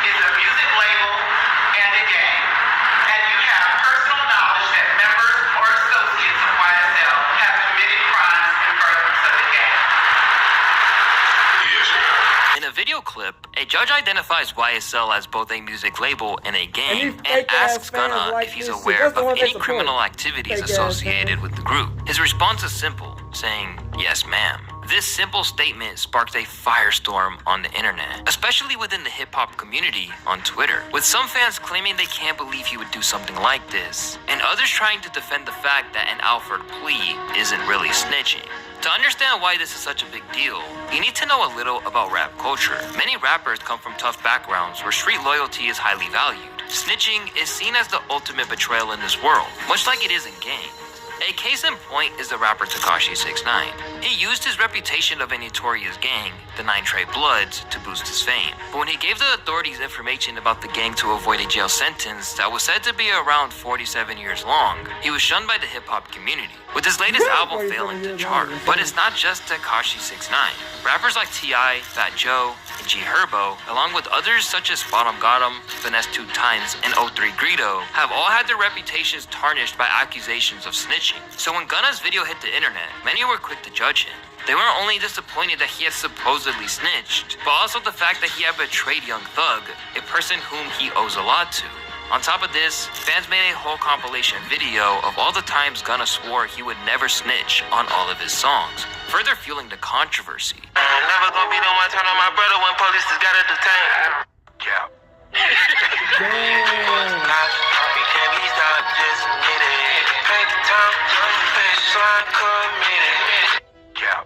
is a music label and a gang, and you have personal knowledge that members or associates of YSL have committed crimes in furtherance of the gang. In a video clip, a judge identifies YSL as both a music label and a gang, and asks Gunna if he's aware of any criminal activities associated with the group. His response is simple, saying, "Yes, ma'am." This simple statement sparked a firestorm on the internet, especially within the hip-hop community on Twitter, with some fans claiming they can't believe he would do something like this, and others trying to defend the fact that an Alford plea isn't really snitching. To understand why this is such a big deal, you need to know a little about rap culture. Many rappers come from tough backgrounds where street loyalty is highly valued. Snitching is seen as the ultimate betrayal in this world, much like it is in gangs. A case in point is the rapper Tekashi 6ix9ine. He used his reputation of a notorious gang, the 9 Trey Bloods, to boost his fame. But when he gave the authorities information about the gang to avoid a jail sentence that was said to be around 47 years long, he was shunned by the hip-hop community, with his latest album failing to chart. But it's not just Tekashi 6ix9ine. Rappers like T.I., Fat Joe, and G Herbo, along with others such as Bottom Gotham, Finesse 2 Times, and 03 Greedo, have all had their reputations tarnished by accusations of snitching. So when Gunna's video hit the internet, many were quick to judge him. They weren't only disappointed that he had supposedly snitched, but also the fact that he had betrayed young Thugg, a person whom he owes a lot to. On top of this, fans made a whole compilation video of all the times Gunna swore he would never snitch on all of his songs, further fueling the controversy. Never gonna be the one turn on my brother when police just got to detain. Yeah. We can't be stopped, just admit it. Take the time, young face, so I committed. Yeah.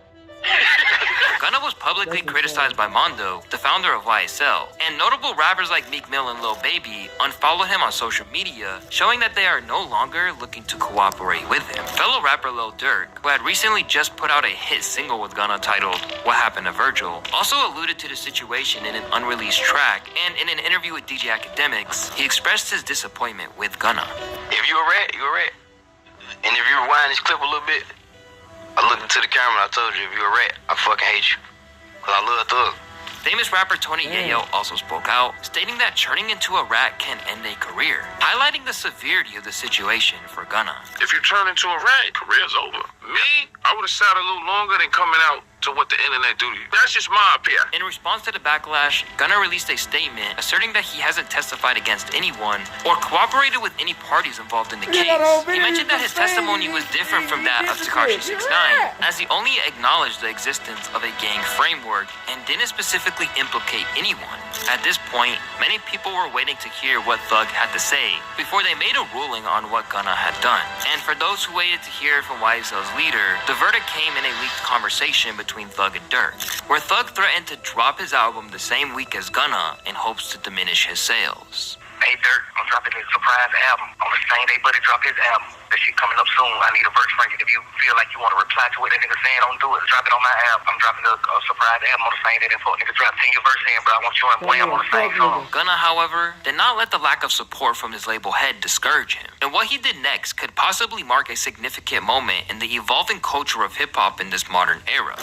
Gunna was publicly criticized by Mondo, the founder of YSL, and notable rappers like Meek Mill and Lil Baby unfollowed him on social media, showing that they are no longer looking to cooperate with him. Fellow rapper Lil Durk, who had recently just put out a hit single with Gunna titled What Happened to Virgil, also alluded to the situation in an unreleased track, and in an interview with DJ Academics, he expressed his disappointment with Gunna. If you a rat, you a rat. And if you rewind this clip a little bit, I looked into the camera and I told you, if you a rat, I fucking hate you. Cause I love Thugg. Famous rapper Tony Yayo also spoke out, stating that turning into a rat can end a career, highlighting the severity of the situation for Gunna. If you turn into a rat, career's over. Me? I would have sat a little longer than coming out to what the internet do to you. That's just my opinion. In response to the backlash, Gunna released a statement asserting that he hasn't testified against anyone or cooperated with any parties involved in the case. He mentioned that his testimony was different from that of Tekashi 6ix9ine, as he only acknowledged the existence of a gang framework and didn't specifically implicate anyone. At this point, many people were waiting to hear what Thugg had to say before they made a ruling on what Gunna had done. And for those who waited to hear from YSL's leader, the verdict came in a leaked conversation between Thugg and Durk, where Thugg threatened to drop his album the same week as Gunna in hopes to diminish his sales. Hey Durk, I'm dropping a surprise album on the same day Buddy dropped his album. That shit coming up soon. I need a verse from you. If you feel like you want to reply to what that nigga saying, don't do it. Drop it on my album. I'm dropping a surprise album on the same day that fuck nigga drop 10 your verse in, but I want you and Wham on the same song. Gunna, however, did not let the lack of support from his label head discourage him. And what he did next could possibly mark a significant moment in the evolving culture of hip-hop in this modern era.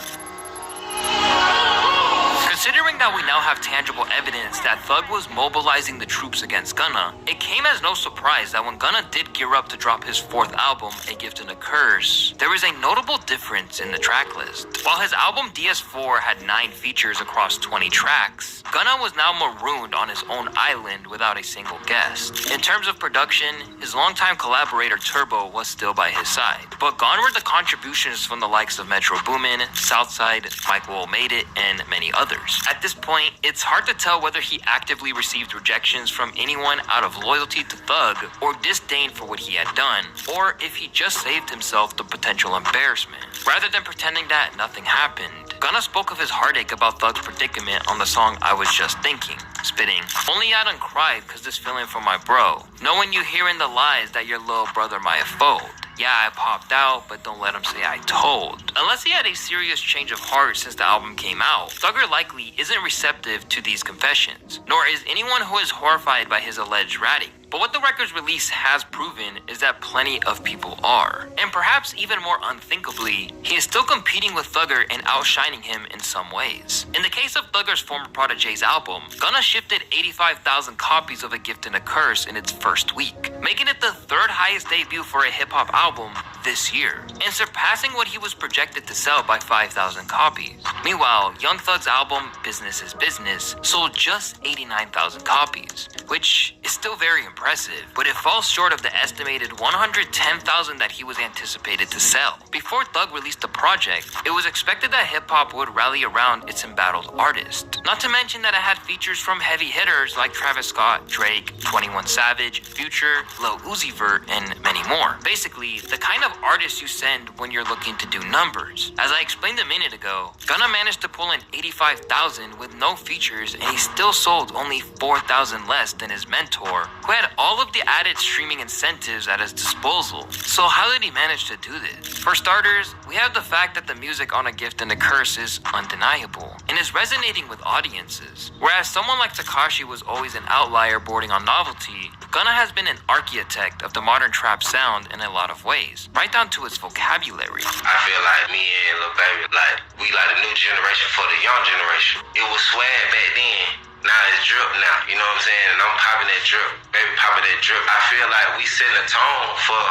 Considering that we now have tangible evidence that Thugg was mobilizing the troops against Gunna, it came as no surprise that when Gunna did gear up to drop his 4th album, A Gift and a Curse, there was a notable difference in the track list. While his album DS4 had 9 features across 20 tracks, Gunna was now marooned on his own island without a single guest. In terms of production, his longtime collaborator Turbo was still by his side, but gone were the contributions from the likes of Metro Boomin, Southside, Michael Made It, and many others. At this point, it's hard to tell whether he actively received rejections from anyone out of loyalty to Thugg or disdain for what he had done, or if he just saved himself the potential embarrassment. Rather than pretending that nothing happened, Gunna spoke of his heartache about Thugg's predicament on the song I Was Just Thinking, spitting, "Only I done cried cause this feeling for my bro. Knowing you hearing the lies that your little brother might have fold. Yeah, I popped out, but don't let him say I told." Unless he had a serious change of heart since the album came out, Thugger likely isn't receptive to these confessions, nor is anyone who is horrified by his alleged ratting. But what the record's release has proven is that plenty of people are. And perhaps even more unthinkably, he is still competing with Thugger and outshining him in some ways. In the case of Thugger's former Prodigy's album, Gunna shifted 85,000 copies of A Gift and a Curse in its first week, making it the 3rd highest debut for a hip-hop album this year, and surpassing what he was projected to sell by 5,000 copies. Meanwhile, Young Thug's album, Business is Business, sold just 89,000 copies, which is still very impressive, but it falls short of the estimated 110,000 that he was anticipated to sell. Before Thugg released the project, it was expected that hip-hop would rally around its embattled artist. Not to mention that it had features from heavy hitters like Travis Scott, Drake, 21 Savage, Future, Lil Uzi Vert, and many more. Basically, the kind of artist you send when you're looking to do numbers. As I explained a minute ago, Gunna managed to pull in 85,000 with no features, and he still sold only 4,000 less than his mentor, who had all of the added streaming incentives at his disposal. So how did he manage to do this? For starters, we have the fact that the music on A Gift and a Curse is undeniable and is resonating with audiences. Whereas someone like Tekashi was always an outlier bordering on novelty, Gunna has been an architect of the modern trap sound in a lot of ways, right down to its vocabulary. I feel like me and Lil Baby, we like the new generation for the young generation. It was swag back then. Now it's drip now, you know what I'm saying? And I'm popping that drip, baby popping that drip. I feel like we setting a tone for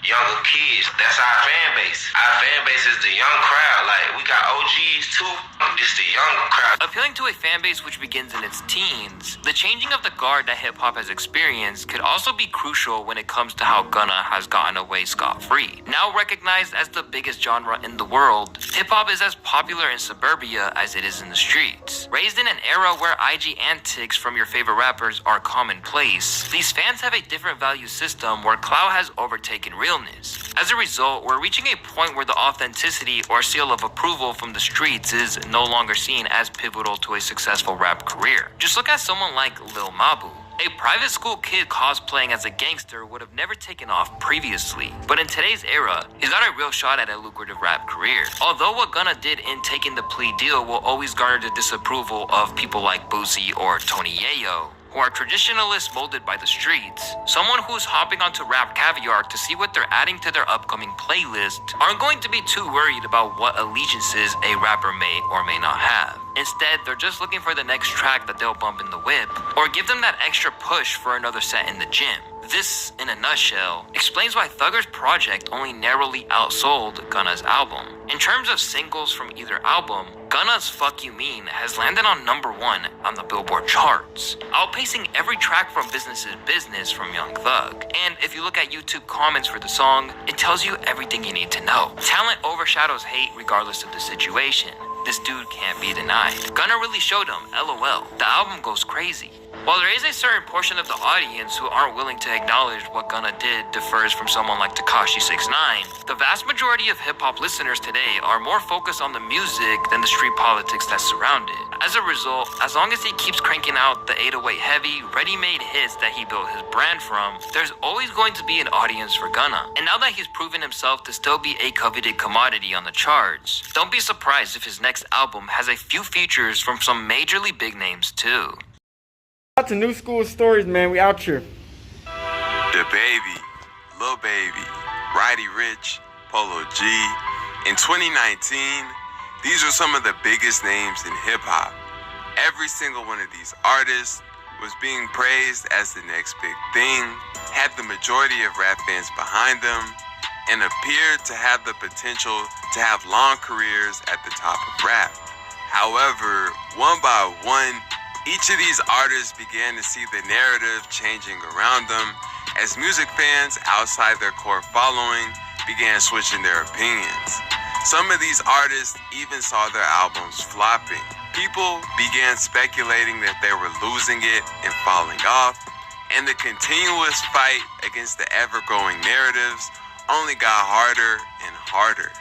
younger kids. That's our fan base. Our fan base is the young crowd. Like, we got OGs too. Just the younger crowd. Appealing to a fan base which begins in its teens, the changing of the guard that hip-hop has experienced could also be crucial when it comes to how Gunna has gotten away scot-free. Now recognized as the biggest genre in the world, hip-hop is as popular in suburbia as it is in the streets. Raised in an era where IG antics from your favorite rappers are commonplace, these fans have a different value system where clout has overtaken realness. As a result, we're reaching a point where the authenticity or seal of approval from the streets is no longer seen as pivotal to a successful rap career. Just look at someone like Lil Mabu. A private school kid cosplaying as a gangster would have never taken off previously, but in today's era, he's got a real shot at a lucrative rap career. Although what Gunna did in taking the plea deal will always garner the disapproval of people like Boosie or Tony Yayo, who are traditionalists molded by the streets, someone who's hopping onto Rap Caviar to see what they're adding to their upcoming playlist aren't going to be too worried about what allegiances a rapper may or may not have. Instead, they're just looking for the next track that they'll bump in the whip, or give them that extra push for another set in the gym. This, in a nutshell, explains why Thugg's project only narrowly outsold Gunna's album. In terms of singles from either album, Gunna's Fuck You Mean has landed on number 1 on the Billboard charts, outpacing every track from Business is Business from Young Thugg. And if you look at YouTube comments for the song, it tells you everything you need to know. Talent overshadows hate regardless of the situation. This dude can't be denied. Gunna really showed him, LOL. The album goes crazy. While there is a certain portion of the audience who aren't willing to acknowledge what Gunna did differs from someone like Tekashi 69, the vast majority of hip-hop listeners today are more focused on the music than the street politics that surround it. As a result, as long as he keeps cranking out the 808 heavy, ready-made hits that he built his brand from, there's always going to be an audience for Gunna. And now that he's proven himself to still be a coveted commodity on the charts, don't be surprised if his next album has a few features from some majorly big names too. Out to New School Stories, man. We out here. The Baby, Lil Baby, Roddy Ricch, Polo G. In 2019, these are some of the biggest names in hip-hop. Every single one of these artists was being praised as the next big thing, had the majority of rap fans behind them, and appeared to have the potential to have long careers at the top of rap. However, one by one, each of these artists began to see the narrative changing around them as music fans outside their core following began switching their opinions. Some of these artists even saw their albums flopping. People began speculating that they were losing it and falling off, and the continuous fight against the ever-growing narratives only got harder and harder.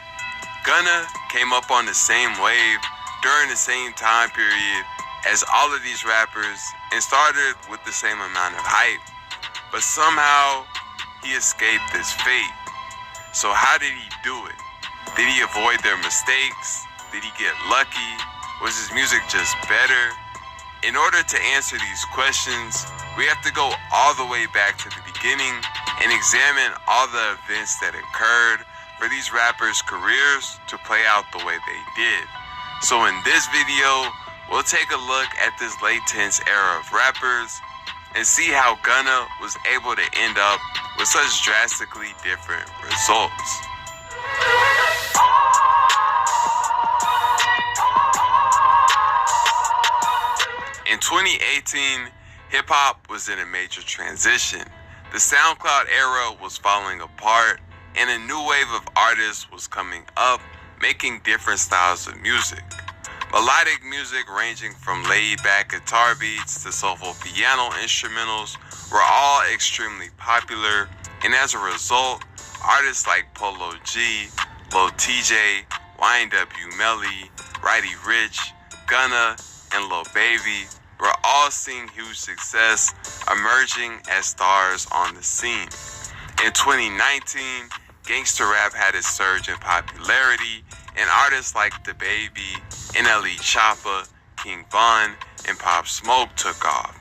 Gunna came up on the same wave during the same time period as all of these rappers and started with the same amount of hype, but somehow he escaped this fate. So how did he do it? Did he avoid their mistakes? Did he get lucky? Was his music just better? In order to answer these questions, we have to go all the way back to the beginning and examine all the events that occurred for these rappers' careers to play out the way they did. So in this video, we'll take a look at this late 10s era of rappers and see how Gunna was able to end up with such drastically different results. In 2018, hip-hop was in a major transition. The SoundCloud era was falling apart, and a new wave of artists was coming up, making different styles of music. Melodic music ranging from laid-back guitar beats to soulful piano instrumentals were all extremely popular, and as a result, artists like Polo G, Lil TJ, YNW Melly, Roddy Ricch, Gunna, and Lil Baby were all seeing huge success, emerging as stars on the scene. In 2019, gangster rap had a surge in popularity, and artists like DaBaby, NLE Choppa, King Von, and Pop Smoke took off.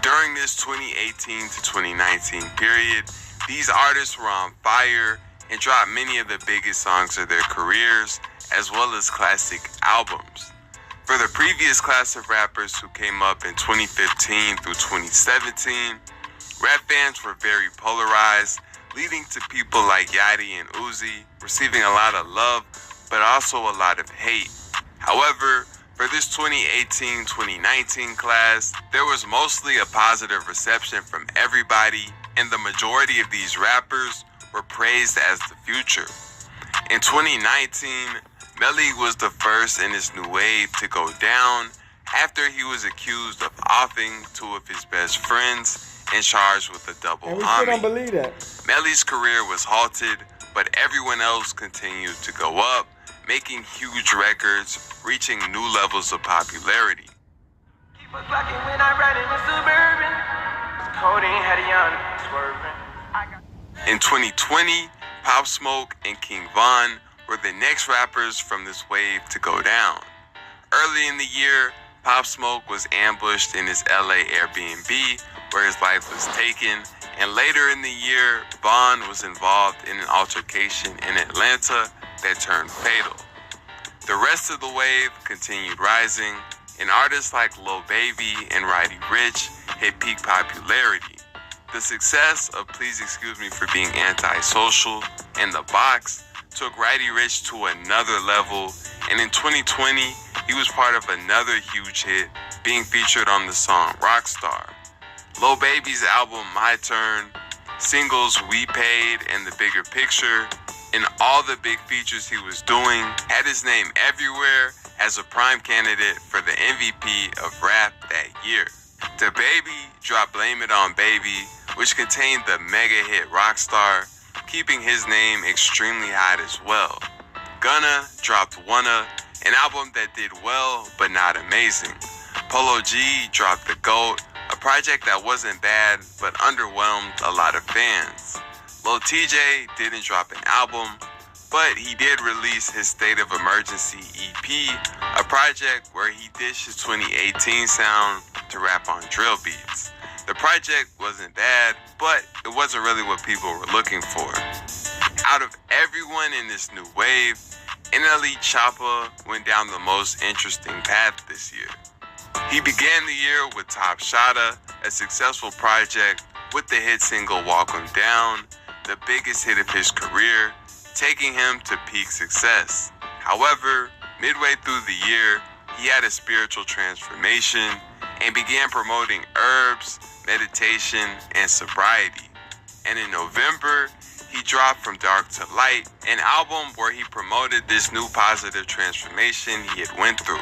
During this 2018 to 2019 period, these artists were on fire and dropped many of the biggest songs of their careers, as well as classic albums. For the previous class of rappers who came up in 2015 through 2017, rap fans were very polarized, leading to people like Yachty and Uzi receiving a lot of love, but also a lot of hate. However, for this 2018-2019 class, there was mostly a positive reception from everybody, and the majority of these rappers were praised as the future. In 2019, Melly was the first in this new wave to go down after he was accused of offing two of his best friends and charged with a double and we homie. still don't believe that. Melly's career was halted, but everyone else continued to go up, making huge records, reaching new levels of popularity. Keep us locking when I ride in the Suburban. Codeine had a young swerving. In 2020, Pop Smoke and King Von were the next rappers from this wave to go down. Early in the year, Pop Smoke was ambushed in his LA Airbnb where his life was taken, and later in the year, Von was involved in an altercation in Atlanta that turned fatal. The rest of the wave continued rising, and artists like Lil Baby and Roddy Ricch hit peak popularity. The success of Please Excuse Me for Being Antisocial and The Box took Roddy Ricch to another level, and in 2020, he was part of another huge hit, being featured on the song Rockstar. Lil Baby's album My Turn, singles We Paid and The Bigger Picture, and all the big features he was doing had his name everywhere as a prime candidate for the MVP of rap that year. DaBaby dropped Blame It On Baby, which contained the mega hit Rockstar, keeping his name extremely hot as well. Gunna dropped Wanna, an album that did well but not amazing. Polo G dropped The GOAT, a project that wasn't bad but underwhelmed a lot of fans. Lil TJ didn't drop an album, but he did release his State of Emergency EP, a project where he dished his 2018 sound to rap on drill beats. The project wasn't bad, but it wasn't really what people were looking for. Out of everyone in this new wave, NLE Choppa went down the most interesting path this year. He began the year with Top Shotta, a successful project with the hit single Walk 'Em Down, the biggest hit of his career, taking him to peak success. However, midway through the year, he had a spiritual transformation and began promoting herbs, meditation, and sobriety. And in November, he dropped From Dark to Light, an album where he promoted this new positive transformation he had went through.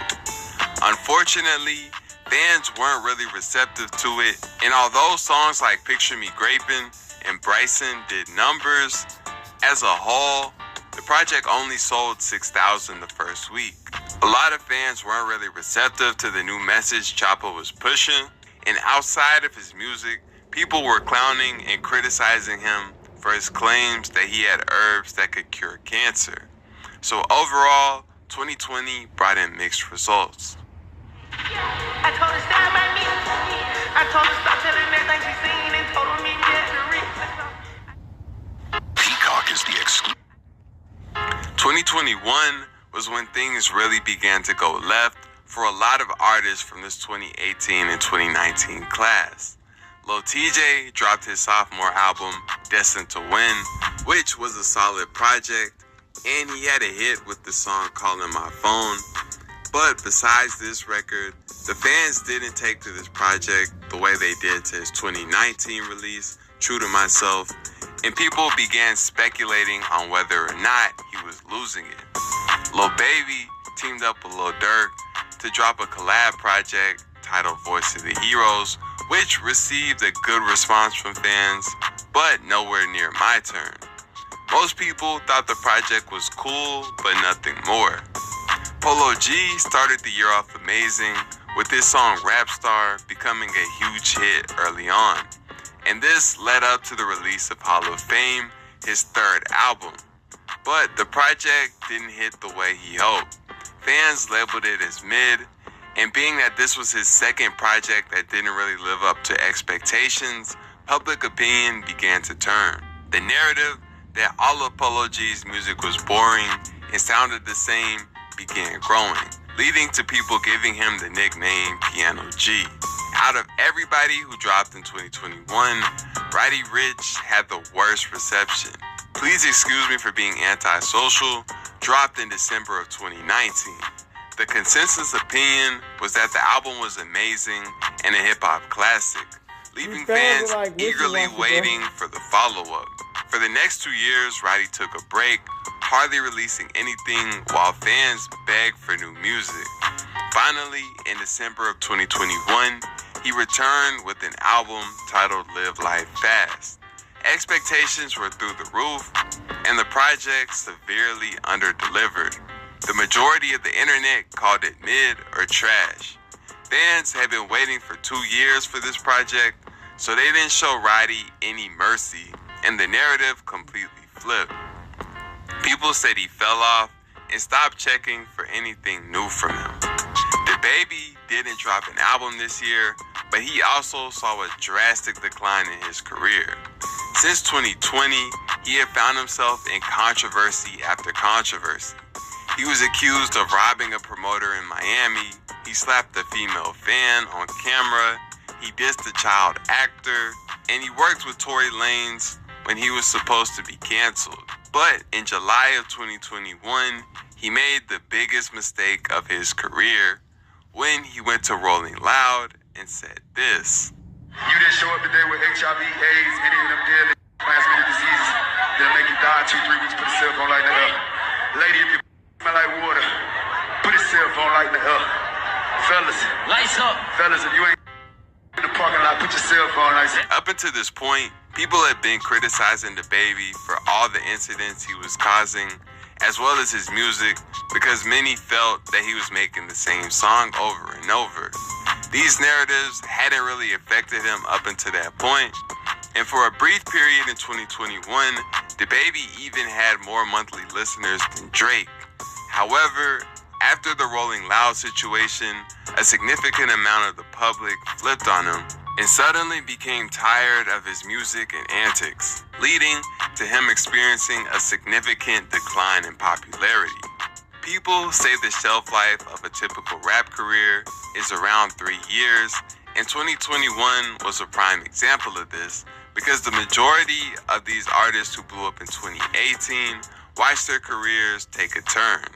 Unfortunately, fans weren't really receptive to it, and although songs like Picture Me Grapin' and Bryson did numbers, as a whole, the project only sold 6,000 the first week. A lot of fans weren't really receptive to the new message Choppa was pushing, and outside of his music, people were clowning and criticizing him for his claims that he had herbs that could cure cancer. So overall, 2020 brought in mixed results. I told her stand by me. I told her stop telling everything she seen and told her meet me at the Ritz. Peacock is the exclusive. 2021 was when things really began to go left for a lot of artists from this 2018 and 2019 class. Lil TJ dropped his sophomore album, Destined to Win, which was a solid project, and he had a hit with the song Calling My Phone. But besides this record, the fans didn't take to this project the way they did to his 2019 release, True to Myself, and people began speculating on whether or not he was losing it. Lil Baby teamed up with Lil Durk to drop a collab project titled Voice of the Heroes, which received a good response from fans, but nowhere near My Turn. Most people thought the project was cool, but nothing more. Polo G started the year off amazing, with his song Rap Star becoming a huge hit early on. And this led up to the release of Hall of Fame, his third album. But the project didn't hit the way he hoped. Fans labeled it as mid, and being that this was his second project that didn't really live up to expectations, public opinion began to turn. The narrative that all of Polo G's music was boring and sounded the same began growing, leading to people giving him the nickname Piano G. Out of everybody who dropped in 2021, Roddy Ricch had the worst reception. Please Excuse Me for Being Antisocial dropped in December of 2019. The consensus opinion was that the album was amazing and a hip-hop classic, leaving fans eagerly waiting for the follow-up. For the next 2 years, Roddy took a break, hardly releasing anything while fans begged for new music. Finally, in December of 2021, he returned with an album titled Live Life Fast. Expectations were through the roof, and the project severely underdelivered. The majority of the internet called it mid or trash. Fans had been waiting for 2 years for this project, so they didn't show Roddy any mercy, and the narrative completely flipped. People said he fell off and stopped checking for anything new from him. DaBaby didn't drop an album this year, but he also saw a drastic decline in his career. Since 2020, he had found himself in controversy after controversy. He was accused of robbing a promoter in Miami, he slapped a female fan on camera, he dissed a child actor, and he worked with Tory Lanez when he was supposed to be canceled. But in July of 2021, he made the biggest mistake of his career when he went to Rolling Loud and said this. You didn't show up today with HIV, AIDS, any of them deadly transmitted diseases that'll make you die 2-3 weeks, put a cell phone light in the air. Lady, if you smell like water, put a cell phone light in the air. Fellas, lights up. Fellas, if you ain't in the parking lot, put your cell phone lights in. Up until this point, people have been criticizing DaBaby for all the incidents he was causing, as well as his music, because many felt that he was making the same song over and over. These narratives hadn't really affected him up until that point, and for a brief period in 2021, DaBaby even had more monthly listeners than Drake. However, after the Rolling Loud situation, a significant amount of the public flipped on him and suddenly became tired of his music and antics, leading to him experiencing a significant decline in popularity. People say the shelf life of a typical rap career is around 3 years, and 2021 was a prime example of this because the majority of these artists who blew up in 2018 watched their careers take a turn.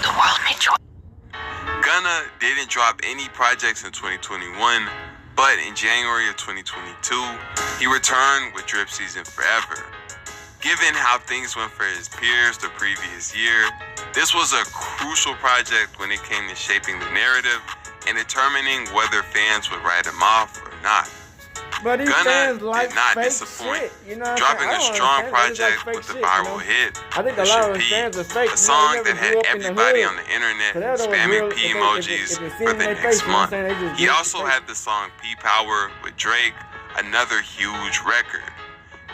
The world may join. Gunna didn't drop any projects in 2021, but in January of 2022, he returned with Drip Season Forever. Given how things went for his peers the previous year, this was a crucial project when it came to shaping the narrative and determining whether fans would write him off or not. But these Gunna fans like did not fake disappoint, shit, you know what dropping I'm a saying? strong They project like with fake a shit, viral you know? hit, I think a Push lot Your of P, fans are fake. a song that had grew up in the everybody hood. on the internet So that don't spamming real- P if they- emojis if they for see the their next face, you know what I'm month. saying? They just He do it also fake. had the song P Power with Drake, another huge record.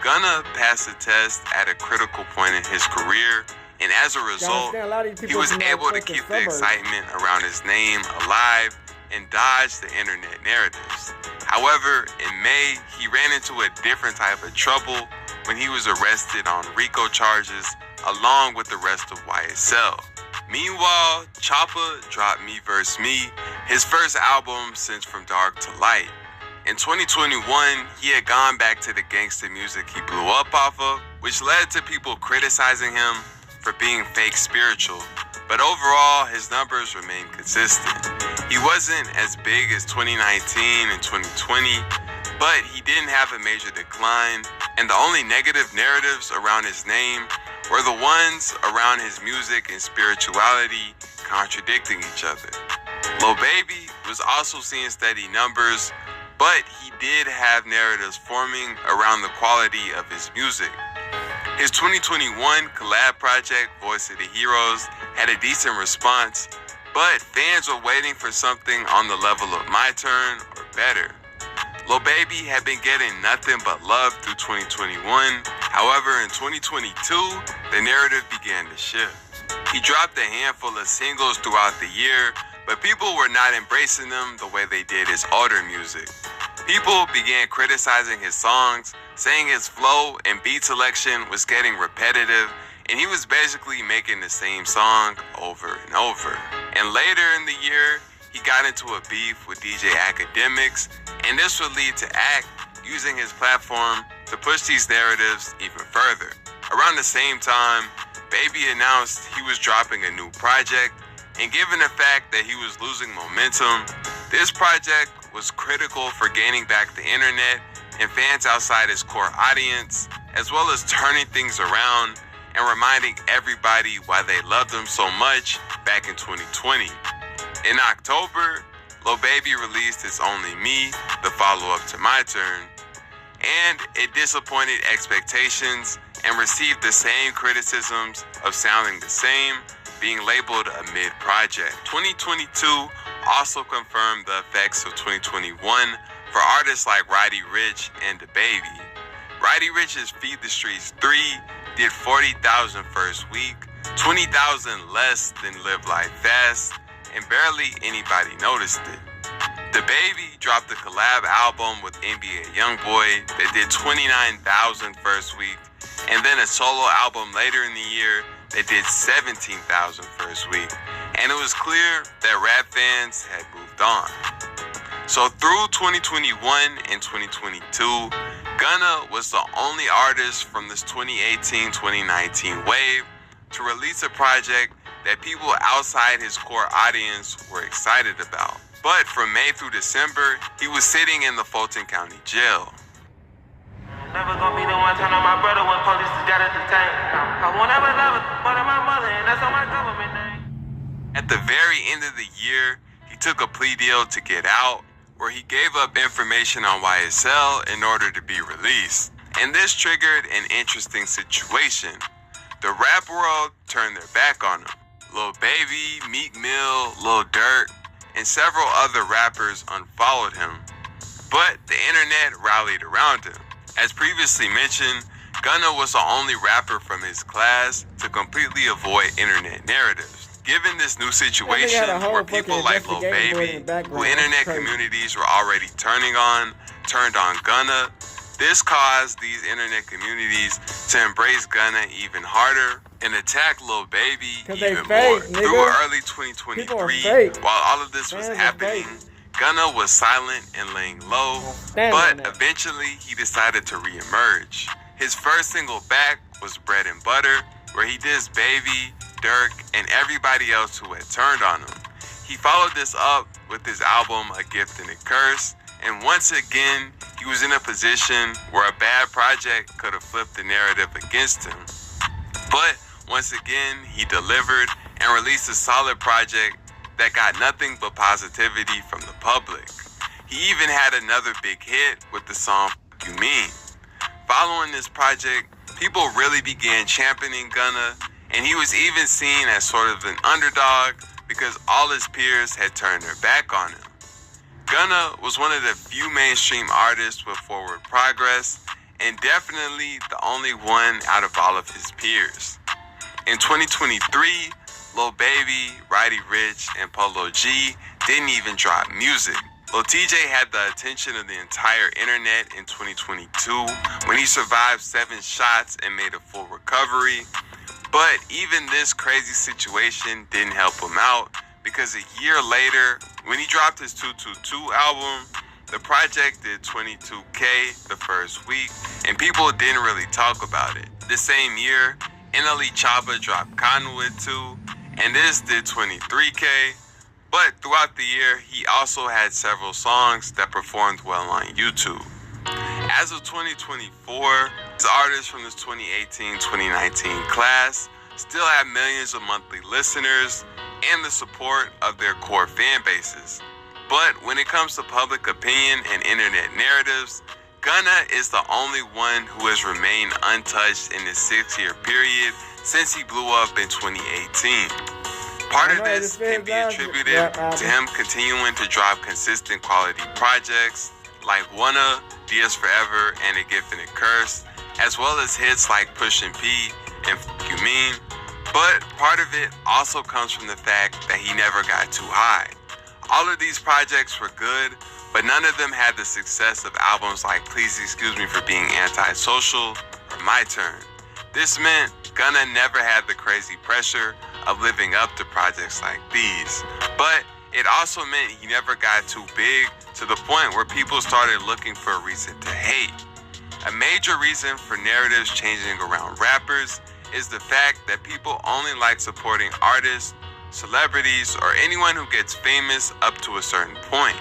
Gunna passed the test at a critical point in his career, and as a result, understand, a lot of these he people was from able to fucking keep the suburbs. excitement around his name alive and dodge the internet narratives. However, in May, he ran into a different type of trouble when he was arrested on RICO charges along with the rest of YSL. Meanwhile, Choppa dropped Me vs. Me, his first album since From Dark to Light. In 2021, he had gone back to the gangsta music he blew up off of, which led to people criticizing him for being fake spiritual. But overall, his numbers remained consistent. He wasn't as big as 2019 and 2020, but he didn't have a major decline, and the only negative narratives around his name were the ones around his music and spirituality contradicting each other. Lil Baby was also seeing steady numbers, but he did have narratives forming around the quality of his music. His 2021 collab project, Voice of the Heroes, had a decent response, but fans were waiting for something on the level of My Turn or better. Lil Baby had been getting nothing but love through 2021. However, in 2022, the narrative began to shift. He dropped a handful of singles throughout the year, but people were not embracing them the way they did his older music. People began criticizing his songs, saying his flow and beat selection was getting repetitive, and he was basically making the same song over and over. And later in the year, he got into a beef with DJ Academics, and this would lead to Act using his platform to push these narratives even further. Around the same time, Baby announced he was dropping a new project, and given the fact that he was losing momentum, this project was critical for gaining back the internet and fans outside his core audience, as well as turning things around and reminding everybody why they loved him so much back in 2020. In October, Lil Baby released his Only Me, the follow-up to My Turn, and it disappointed expectations and received the same criticisms of sounding the same, being labeled a mid-project. 2022 also confirmed the effects of 2021 for artists like Roddy Ricch and DaBaby. Roddy Ricch's Feed the Streets 3 did 40,000 first week, 20,000 less than Live Life Fast, and barely anybody noticed it. DaBaby dropped a collab album with NBA YoungBoy that did 29,000 first week, and then a solo album later in the year that did 17,000 first week, and it was clear that rap fans had moved on. So through 2021 and 2022, Gunna was the only artist from this 2018-2019 wave to release a project that people outside his core audience were excited about. But from May through December, he was sitting in the Fulton County Jail. Never gonna be the one turn on my brother when police got at the tank. I won't ever love it, but I'm my mother, and that's on my government name. At the very end of the year, he took a plea deal to get out, where he gave up information on YSL in order to be released. And this triggered an interesting situation. The rap world turned their back on him. Lil Baby, Meek Mill, Lil Durk, and several other rappers unfollowed him. But the internet rallied around him. As previously mentioned, Gunna was the only rapper from his class to completely avoid internet narratives. Given this new situation where people like Lil Baby, who internet communities were already turned on Gunna, this caused these internet communities to embrace Gunna even harder and attack Lil Baby even more. Through early 2023, while all of this was happening, Gunna was silent and laying low, but eventually he decided to re-emerge. His first single back was Bread and Butter, where he dissed Baby, Durk, and everybody else who had turned on him. He followed this up with his album A Gift and a Curse, and once again, he was in a position where a bad project could have flipped the narrative against him. But once again, he delivered and released a solid project that got nothing but positivity from the public. He even had another big hit with the song Fuck You Mean. Following this project, people really began championing Gunna, and he was even seen as sort of an underdog because all his peers had turned their back on him. Gunna was one of the few mainstream artists with forward progress, and definitely the only one out of all of his peers. In 2023, Lil Baby, Roddy Ricch, and Polo G didn't even drop music. Lil TJ had the attention of the entire internet in 2022 when he survived 7 shots and made a full recovery. But even this crazy situation didn't help him out, because a year later, when he dropped his 222 album, the project did 22K the first week, and people didn't really talk about it. The same year, NLE Choppa dropped Cottonwood 2, and this did 23K. But throughout the year, he also had several songs that performed well on YouTube. As of 2024, these artists from this 2018-2019 class still have millions of monthly listeners and the support of their core fan bases. But when it comes to public opinion and internet narratives, Gunna is the only one who has remained untouched in this 6-year period since he blew up in 2018. Part of this can be attributed to him continuing to drop consistent quality projects like Wanna, Diaz Forever, and A Gift and a Curse, as well as hits like Pushin' P and Fuck You Mean. But part of it also comes from the fact that he never got too high. All of these projects were good, but none of them had the success of albums like Please Excuse Me for Being Antisocial or My Turn. This meant Gunna never had the crazy pressure of living up to projects like these. But it also meant he never got too big to the point where people started looking for a reason to hate. A major reason for narratives changing around rappers is the fact that people only like supporting artists, celebrities, or anyone who gets famous up to a certain point.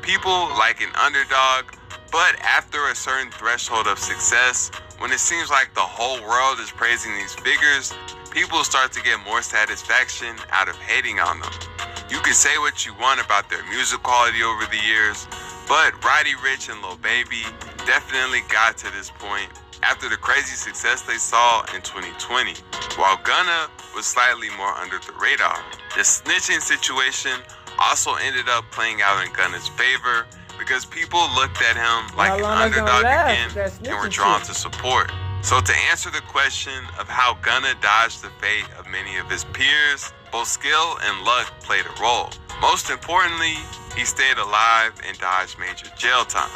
People like an underdog, but after a certain threshold of success, when it seems like the whole world is praising these figures, people start to get more satisfaction out of hating on them. You can say what you want about their music quality over the years, but Roddy Ricch and Lil Baby definitely got to this point after the crazy success they saw in 2020, while Gunna was slightly more under the radar. The snitching situation also ended up playing out in Gunna's favor because people looked at him like an underdog again and were drawn to support. So to answer the question of how Gunna dodged the fate of many of his peers, both skill and luck played a role. Most importantly, he stayed alive and dodged major jail time.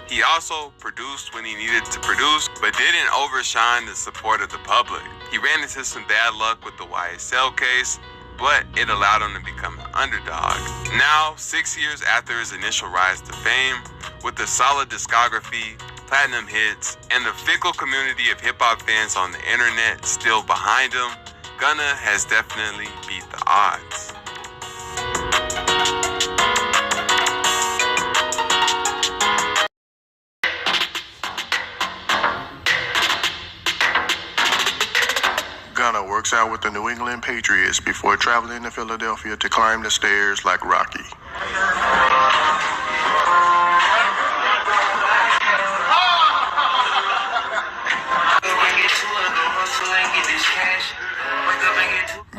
He also produced when he needed to produce, but didn't overshine the support of the public. He ran into some bad luck with the YSL case, but it allowed him to become an underdog. Now, 6 years after his initial rise to fame, with a solid discography, platinum hits, and the fickle community of hip-hop fans on the internet still behind him, Gunna has definitely beat the odds. Gunna works out with the New England Patriots before traveling to Philadelphia to climb the stairs like Rocky.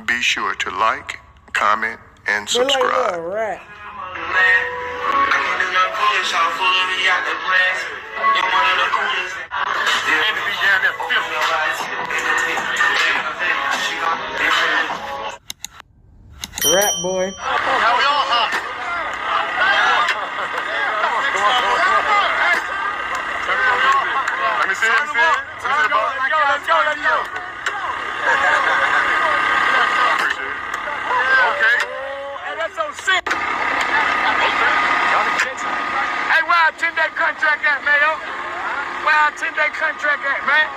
Be sure to like, comment, and subscribe. Rattboi. Let me see it. Let's go. Appreciate it. Okay. Hey, that's so sick. Hey, where our 10-day contract at, man? Where our 10-day contract at, man?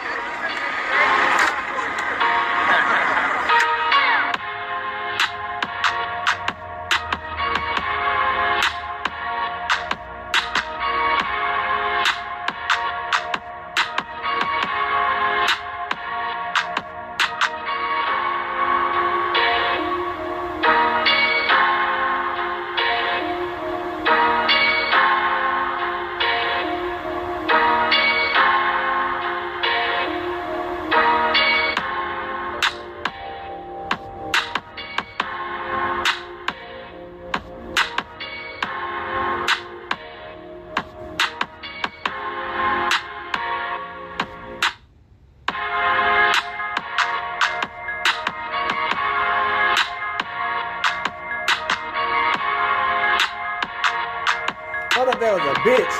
I thought that was a bitch.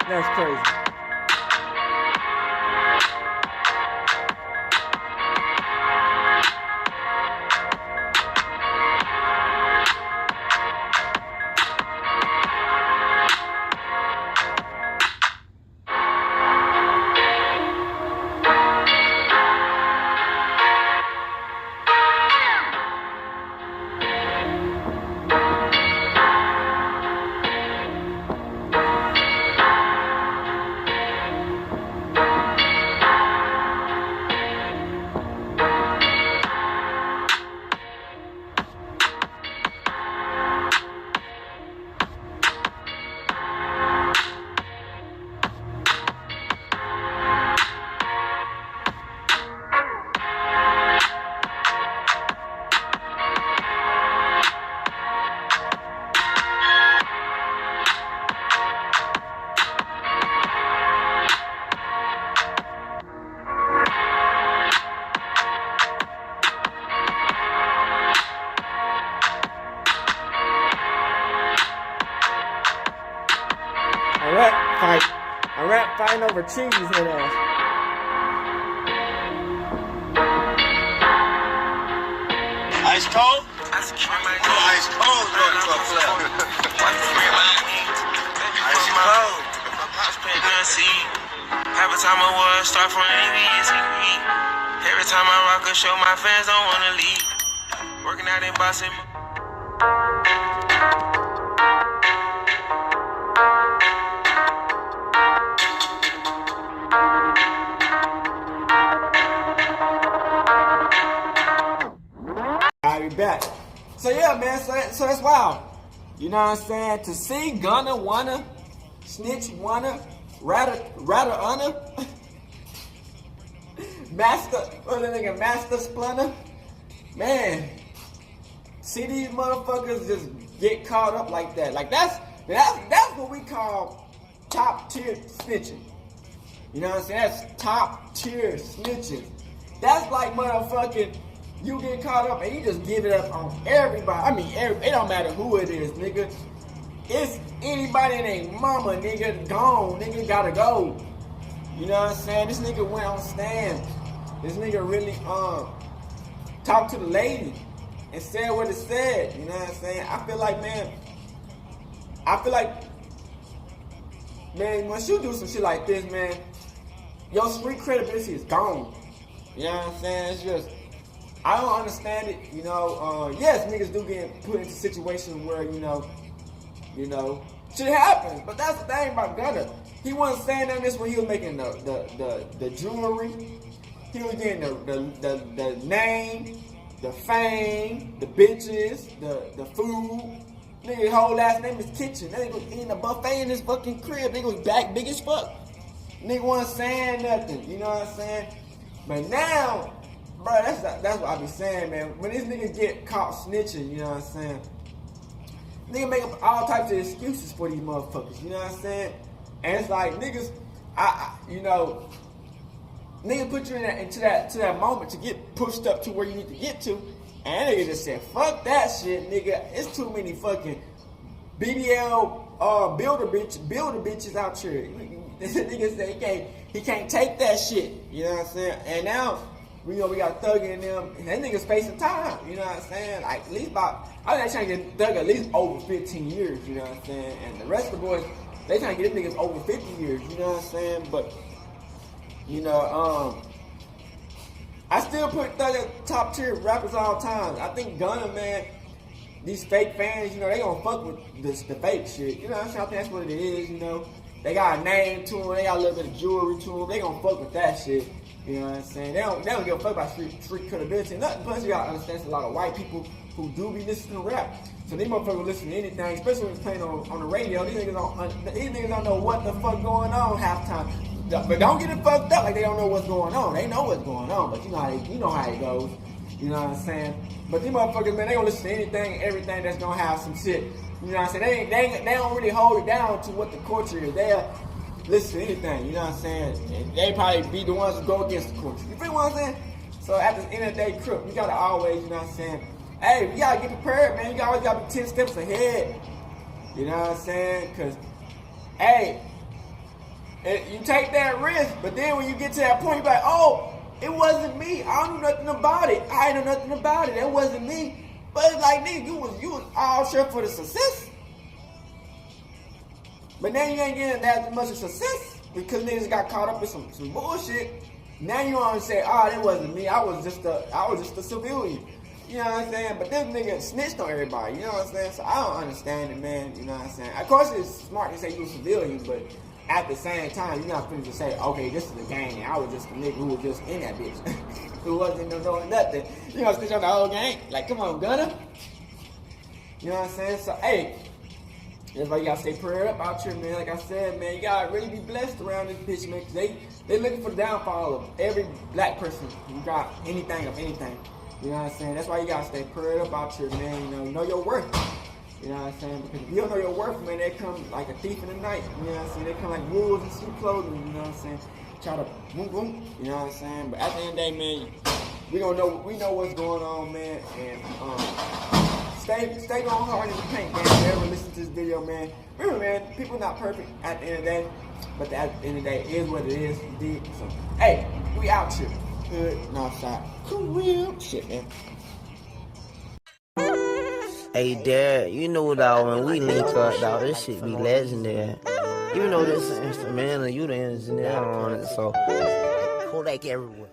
That's crazy. A rat fighting over cheese head ass. Ice cold? Ice cold going to a club. Ice cold. Half the time I was start from ABS. Every time I rock a show, my fans don't wanna leave. Working out in Boston. I'll be back. So yeah, man, so that's wild. You know what I'm saying? To see Gunna wanna, Snitch wanna, Ratter Unna, Master Splinter, man. See these motherfuckers just get caught up like that. Like that's what we call top tier snitching. You know what I'm saying? That's top tier snitching. That's like motherfucking you get caught up and you just give it up on everybody. I mean, it don't matter who it is, nigga. It's anybody and their mama, nigga, gone. Nigga gotta go. You know what I'm saying? This nigga went on stand this nigga really talked to the lady and said what it said. You know what I'm saying? I feel like, man, once you do some shit like this, man, your street credibility is gone. You know what I'm saying? It's just, I don't understand it. You know, yes, niggas do get put into situations where, you know, shit happens. But that's the thing about Gunna. He wasn't saying that this when he was making the jewelry. He was getting the name, the fame, the bitches, the food. Nigga, whole last name is Kitchen. Nigga was eating a buffet in his fucking crib. Nigga was back big as fuck. Nigga wasn't saying nothing. You know what I'm saying? But now, bro, that's what I be saying, man. When these niggas get caught snitching, you know what I'm saying? Niggas make up all types of excuses for these motherfuckers. You know what I'm saying? And it's like niggas, niggas put you into that moment to get pushed up to where you need to get to, and niggas just said, "Fuck that shit, nigga. It's too many fucking BBL builder bitches out here." This nigga said he can't take that shit. You know what I'm saying? And now we got Thugg in them, and that niggas facing time. You know what I'm saying? Like at least I think they trying to get Thugg at least over 15 years. You know what I'm saying? And the rest of the boys, they trying to get them niggas over 50 years, you know what I'm saying? But, you know, I still put Thugg at top tier rappers all the time. I think Gunna, man, these fake fans, you know, they gonna fuck with the fake shit. You know what I'm saying? I think that's what it is, you know. They got a name to them, they got a little bit of jewelry to them, they gonna fuck with that shit. You know what I'm saying? They don't give a fuck about street credibility. Nothing. Plus, you gotta understand, there's a lot of white people who do be listening to rap. So these motherfuckers listen to anything, especially when it's playing on the radio. These niggas don't know what the fuck going on half time. But don't get it fucked up like they don't know what's going on. They know what's going on, but you know how it goes. You know what I'm saying? But these motherfuckers, man, they gonna listen to anything, everything that's gonna have some shit. You know what I'm saying? They don't really hold it down to what the culture is. They'll listen to anything. You know what I'm saying? And they probably be the ones who go against the culture. You feel what I'm saying? So at the end of the day, Crip, you gotta always, you know what I'm saying? Hey, you gotta get prepared, man. You always gotta be 10 steps ahead. You know what I'm saying? Cause, hey, you take that risk, but then when you get to that point, you're like, oh, it wasn't me. I don't know nothing about it. I ain't know nothing about it. That wasn't me. But it's like, nigga, you was all sure for the success. But now you ain't getting that much of success because niggas got caught up in some bullshit. Now you want to say, oh, that wasn't me. I was just a civilian. You know what I'm saying? But this nigga snitched on everybody. You know what I'm saying? So I don't understand it, man. You know what I'm saying? Of course, it's smart to say you a civilian, but at the same time, you're not finna just say, okay, this is a gang, and I was just a nigga who was just in that bitch. Who wasn't doing nothing. You know, snitch on the whole gang. Like, come on, Gunna. You know what I'm saying? So, hey, that's why you gotta stay prayed up out here, man. Like I said, man, you gotta really be blessed around this bitch, man. Cause they looking for the downfall of every black person who got anything of anything. You know what I'm saying? That's why you gotta stay prayed up out here, man. You know your worth. You know what I'm saying? Because if you don't know your worth, man, they come like a thief in the night. You know what I'm saying? They come like wolves in sheep clothing. You know what I'm saying? Try to boom boom. You know what I'm saying? But at the end of the day, man, we know what's going on, man. And stay going hard in the paint, man. If you ever listen to this video, man, remember, man, people not perfect at the end of the day. But at the end of the day, it is what it is. Indeed. So, hey, we out here. Good, Northside. Cool shit, man. Hey, Dad, you know, dog, when we link up, dog, this shit be legendary. You know this instrumental, you the engineer on it, so Kodak everywhere.